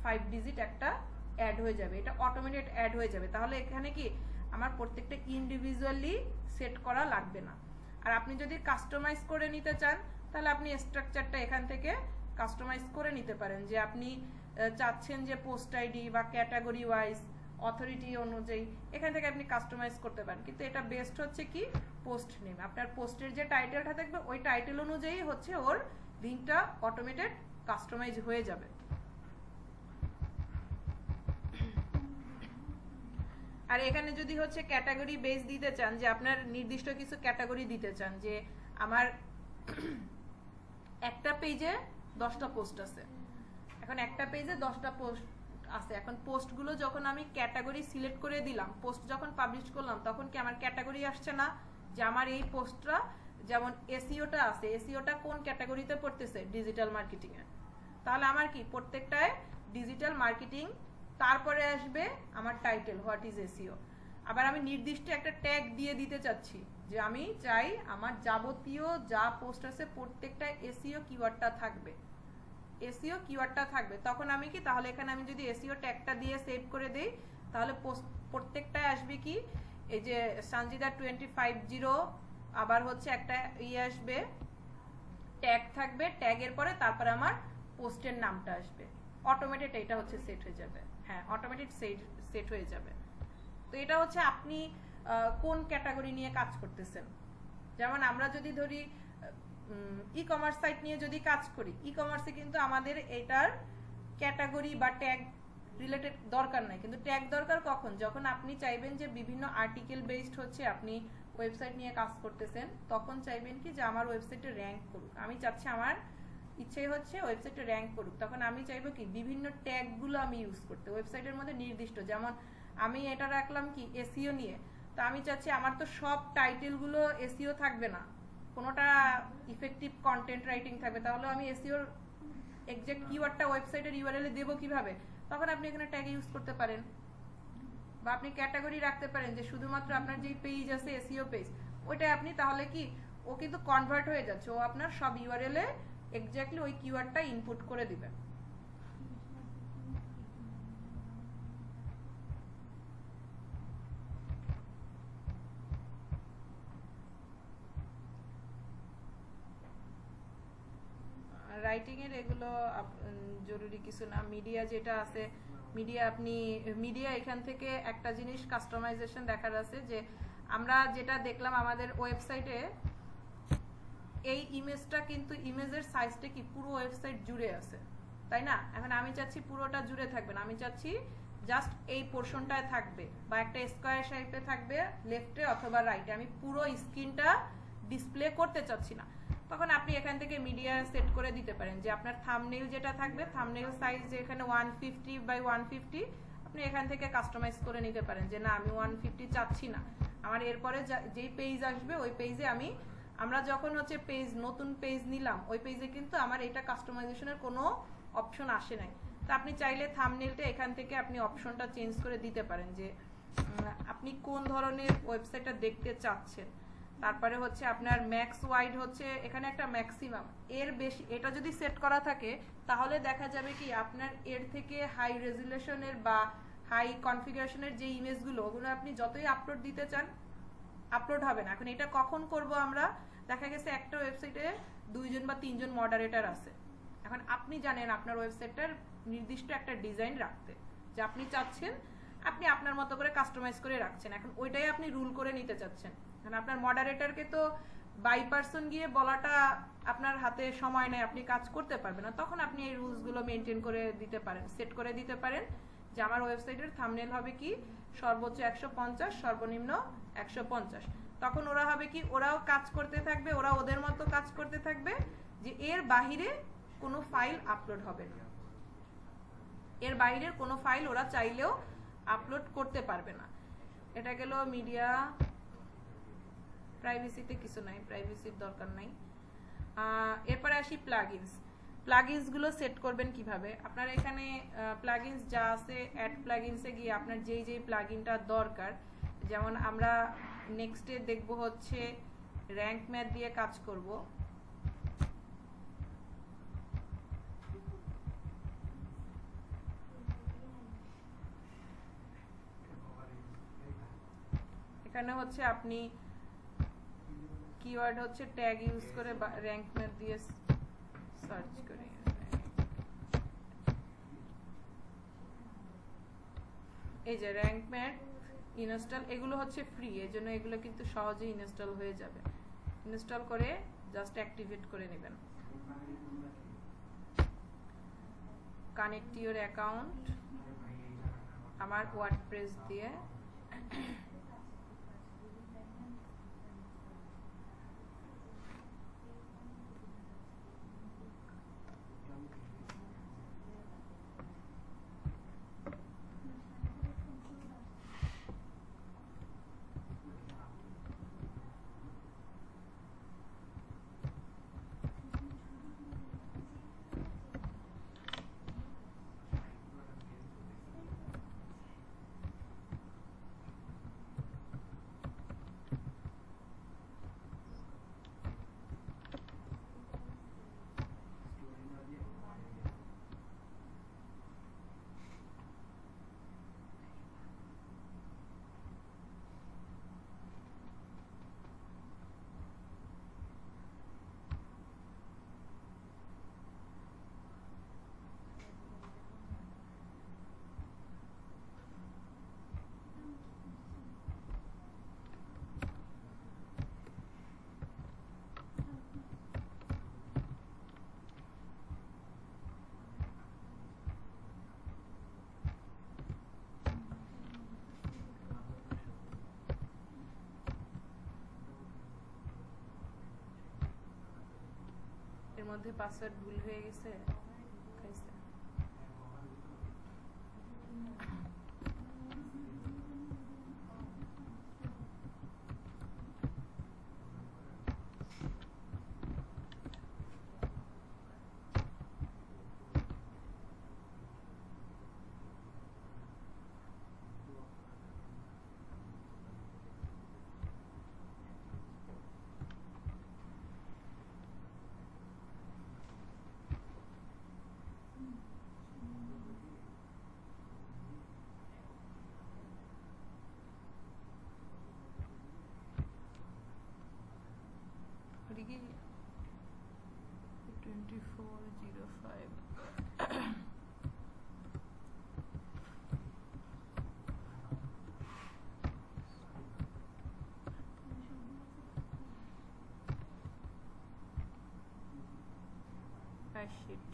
5 ডিজিট একটা অ্যাড হয়ে যাবে, এটা অটোমেটেড অ্যাড হয়ে যাবে। তাহলে এখানে কি আমার প্রত্যেকটা ইন্ডিভিজুয়ালি সেট করা লাগবে না। আর আপনি যদি কাস্টমাইজ করে নিতে চান তাহলে আপনি স্ট্রাকচারটা এখান থেকে কাস্টমাইজ করে নিতে পারেন, যে আপনি চাচ্ছেন যে পোস্ট আইডি বা ক্যাটাগরি ওয়াইজ অথরিটি অনুযায়ী এখান থেকে আপনি কাস্টমাইজ করতে পারেন। কিন্তু এটা বেস্ট হচ্ছে কি পোস্ট নেম, আপনার পোস্টের যে টাইটেলটা থাকবে ওই টাইটেল অনুযায়ী হচ্ছে ওর লিঙ্কটা অটোমেটেড কাস্টমাইজ হয়ে যাবে। আর এখানে যদি হচ্ছে ক্যাটাগরি বেস দিতে চান, যে আপনার নির্দিষ্ট কিছু ক্যাটাগরি দিতে চান, যে আমার একটা পেজে 10টা পোস্ট আছে, এখন একটা পেজে 10টা পোস্ট আছে, এখন পোস্টগুলো যখন আমি ক্যাটাগরি সিলেক্ট করে দিলাম, পোস্ট যখন পাবলিশ করলাম তখন কি আমার ক্যাটাগরি আসছে না, যে আমার এই পোস্টটা যেমন এসইওটা আছে, এসইওটা কোন ক্যাটাগরিতে পড়তেছে? ডিজিটাল মার্কেটিং এ। তাহলে আমার কি প্রত্যেকটায় ডিজিটাল মার্কেটিং, তারপরে আসবে আমার টাইটেল হোয়াট ইজ এসইও। আবার আমি নির্দিষ্ট একটা ট্যাগ দিয়ে দিতে চাচ্ছি, যে আমি চাই আমার যাবতীয় যা পোস্ট আছে প্রত্যেকটা এসইও কিওয়ার্ডটা থাকবে, এসইও কিওয়ার্ডটা থাকবে। তখন আমি কি, তাহলে এখানে আমি যদি এসইও ট্যাগটা দিয়ে সেভ করে দেই তাহলে প্রত্যেকটায় আসবে কি এই যে সঞ্জিদা 250, আবার হচ্ছে একটা আসবে ট্যাগ থাকবে, ট্যাগের পরে তারপরে আমার পোস্টের নামটা আসবে, অটোমেটেড এটা হচ্ছে সেট হয়ে যাবে। হ্যাঁ, অটোমেটেড সেট হয়ে যাবে। তো এটা হচ্ছে আপনি কোন ক্যাটাগরি নিয়ে কাজ করতেছেন। যেমন আমরা যদি ধরি ই কমার্স সাইট নিয়ে যদি কাজ করি, ই কমার্সে কিন্তু আমাদের এটার ক্যাটাগরি বা ট্যাগ রিলেটেড দরকার নাই, কিন্তু ট্যাগ দরকার কখন? যখন আপনি চাইবেন যে বিভিন্ন আর্টিকেল বেসড হচ্ছে আপনি ওয়েবসাইট নিয়ে কাজ করতেছেন, তখন চাইবেন কি যে আমার ওয়েবসাইটে র্যাঙ্ক করুক, আমি চাচ্ছি আমার ইচ্ছে হচ্ছে ওয়েবসাইটে র্যাঙ্ক করুক, তখন আমি চাইবো কি বিভিন্ন ট্যাগগুলো আমি ইউজ করতে ওয়েবসাইটের মধ্যে নির্দিষ্ট। যেমন আমি এটা রাখলাম কি এসইও নিয়ে, তো আমি চাচ্ছি আমার তো সব টাইটেলগুলো এসইও থাকবে না, কোনোটা ইফেক্টিভ কন্টেন্ট রাইটিং থাকবে, তাহলে আমি এসইওর এক্সাক্ট কিওয়ার্ডটা ওয়েবসাইটের ইউআরএল এ দেব কিভাবে? তখন আপনি এখানে ট্যাগ ইউজ করতে পারেন। বা আপনি ক্যাটাগরি রাখতে পারেন যে শুধুমাত্র আপনার যে পেজ আছে এসইও পেজ, ওইটা আপনি, তাহলে কি ও কিন্তু কনভার্ট হয়ে যাচ্ছে, ও আপনার সব ইউআরএল এ এক্স্যাক্টলি ওই কিওয়ার্ডটা ইনপুট করে দিবে। রাইটিং এর এগুলো জরুরি কিছু না। মিডিয়া যেটা আছে, মিডিয়া এখান থেকে একটা জিনিস কাস্টমাইজেশন দেখার আছে, যে আমরা যেটা দেখলাম আমাদের ওয়েবসাইটে এই ইমেজটা কিন্তু ইমেজের সাইজটা কি পুরো ওয়েবসাইট জুড়ে আছে, তাই না? এখন আমি চাচ্ছি পুরোটা জুড়ে থাকবে না, আমি চাচ্ছি জাস্ট এই পোরশনটায় থাকবে, বা একটা স্কয়ার শেপে থাকবে লেফটে অথবা রাইটে, আমি পুরো স্ক্রিনটা ডিসপ্লে করতে চাচ্ছি না। তখন আপনি এখান থেকে মিডিয়া সেট করে দিতে পারেন, যে আপনার থাম্বনেইল যেটা থাকবে, থাম্বনেইল সাইজ এখানে 150x150, আপনি এখান থেকে কাস্টমাইজ করে নিতে পারেন, যে না আমি 150 চাচ্ছি না, আমার এরপরে যেই পেজ আসবে ওই পেজে আমরা যখন হচ্ছে নতুন পেজ নিলাম ওই পেজে কিন্তু আমার এটা কাস্টমাইজেশনের কোনো অপশন আসে নাই। তো আপনি চাইলে থাম্বনেইলটা এখান থেকে আপনি অপশনটা চেঞ্জ করে দিতে পারেন, যে আপনি কোন ধরনের ওয়েবসাইটটা দেখতে চাচ্ছেন। তারপরে হচ্ছে আপনার ম্যাক্স ওয়াইড হচ্ছে এখানে একটা ম্যাক্সিমাম, এর বেশি এটা যদি সেট করা থাকে তাহলে দেখা যাবে কি আপনার এর থেকে হাই রেজুলেশনের বা হাই কনফিগারেশনের যে ইমেজগুলো, ওগুলো আপনি যতই আপলোড দিতে চান আপলোড হবে না। এখন এটা কখন করব আমরা? দেখা গেছে একটা ওয়েবসাইটে 2জন বা 3জন মডারেটর আছে, এখন আপনি জানেন আপনার ওয়েবসাইটটার নির্দিষ্ট একটা ডিজাইন রাখতে, যে আপনি চাচ্ছেন আপনি আপনার মতো করে কাস্টমাইজ করে রাখছেন, এখন ওইটাই আপনি রুল করে নিতে চাচ্ছেন। এখন আপনার মডারেটরকে তো বাই পারসন গিয়ে বলাটা আপনার হাতে সময় নেই, আপনি কাজ করতে পারবেন না, তখন আপনি এই রুলসগুলো মেনটেন করে দিতে পারেন, সেট করে দিতে পারেন, যে আমার ওয়েবসাইটের থাম্বনেল হবে কি সর্বোচ্চ 150, সর্বনিম্ন 150। তখন ওরা হবে কি, ওরাও কাজ করতে থাকবে, ওরা ওদের মতো কাজ করতে থাকবে, যে এর বাহিরে কোনো ফাইল আপলোড হবে না, এর বাইরের কোনো ফাইল ওরা চাইলেও আপলোড করতে পারবে না। এটা গেল মিডিয়া। প্রাইভেসিতে কিছু নাই, প্রাইভেসির দরকার নাই। এরপরে আসি প্লাগইনস। প্লাগইনস গুলো সেট করবেন কিভাবে? আপনার এখানে প্লাগইনস যা আছে অ্যাড প্লাগইনসে গিয়ে আপনার যেই যেই প্লাগইনটা দরকার, যেমন আমরা নেক্সটে দেখব হচ্ছে র্যাঙ্ক ম্যাথ দিয়ে কাজ করব। এখানে হচ্ছে আপনি কিওয়ার্ড হচ্ছে ট্যাগ ইউজ করে র্যাঙ্ক ম্যাথ দিয়ে সার্চ করে এই যে র্যাঙ্ক ম্যাথ ইনস্টল, এগুলো হচ্ছে ফ্রি, এজন্য এগুলো কিন্তু সহজেই ইনস্টল হয়ে যাবে। ইনস্টল করে জাস্ট অ্যাক্টিভেট করে নেবেন। কানেক্ট ইওর অ্যাকাউন্ট, আমার ওয়ার্ডপ্রেস দিয়ে এর মধ্যে পাসওয়ার্ড ভুল হয়ে গেছে। কি 2405 শিট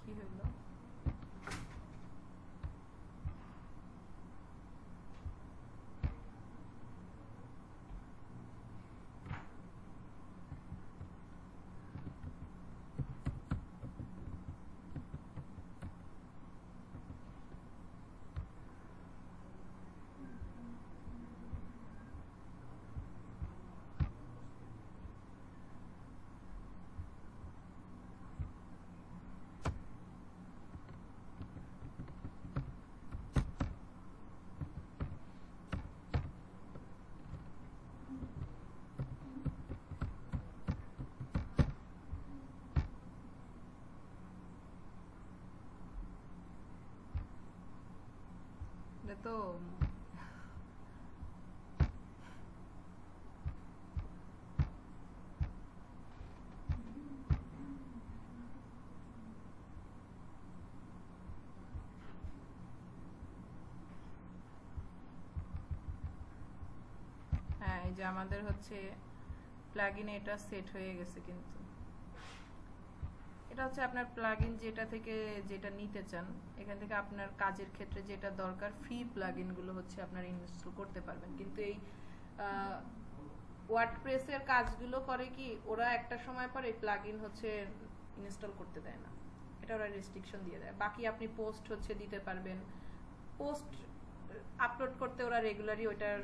কি হলো? তো হ্যাঁ, এই যে আমাদের হচ্ছে প্লাগইনে এটা সেট হয়ে গেছে, কিন্তু এটা হচ্ছে আপনার প্লাগইন যেটা থেকে যেটা নিতে চান, এখান থেকে আপনার কাজের ক্ষেত্রে যেটা দরকার ফ্রি প্লাগইন গুলো হচ্ছে আপনারা ইনস্টল করতে পারবেন। কিন্তু এই ওয়ার্ডপ্রেসের কাজগুলো করে কি, ওরা একটা সময় পর এই প্লাগইন হচ্ছে ইনস্টল করতে দেয় না, এটা ওরা রেস্ট্রিকশন দিয়ে দেয়। বাকি আপনি পোস্ট হচ্ছে দিতে পারবেন, পোস্ট আপলোড করতে ওরা রেগুলারই, ওইটার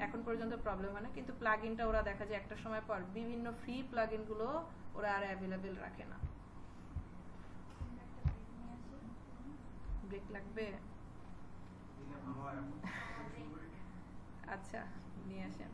এখন পর্যন্ত প্রবলেম হয় না। কিন্তু প্লাগইনটা ওরা দেখা যায় একটা সময় পর বিভিন্ন ফ্রি প্লাগইন গুলো ওরা আর অ্যাভেলেবেল রাখে না। ব্রেক লাগবে? দিলে ভালো হয় এখন। আচ্ছা, নিয়ে আসেন।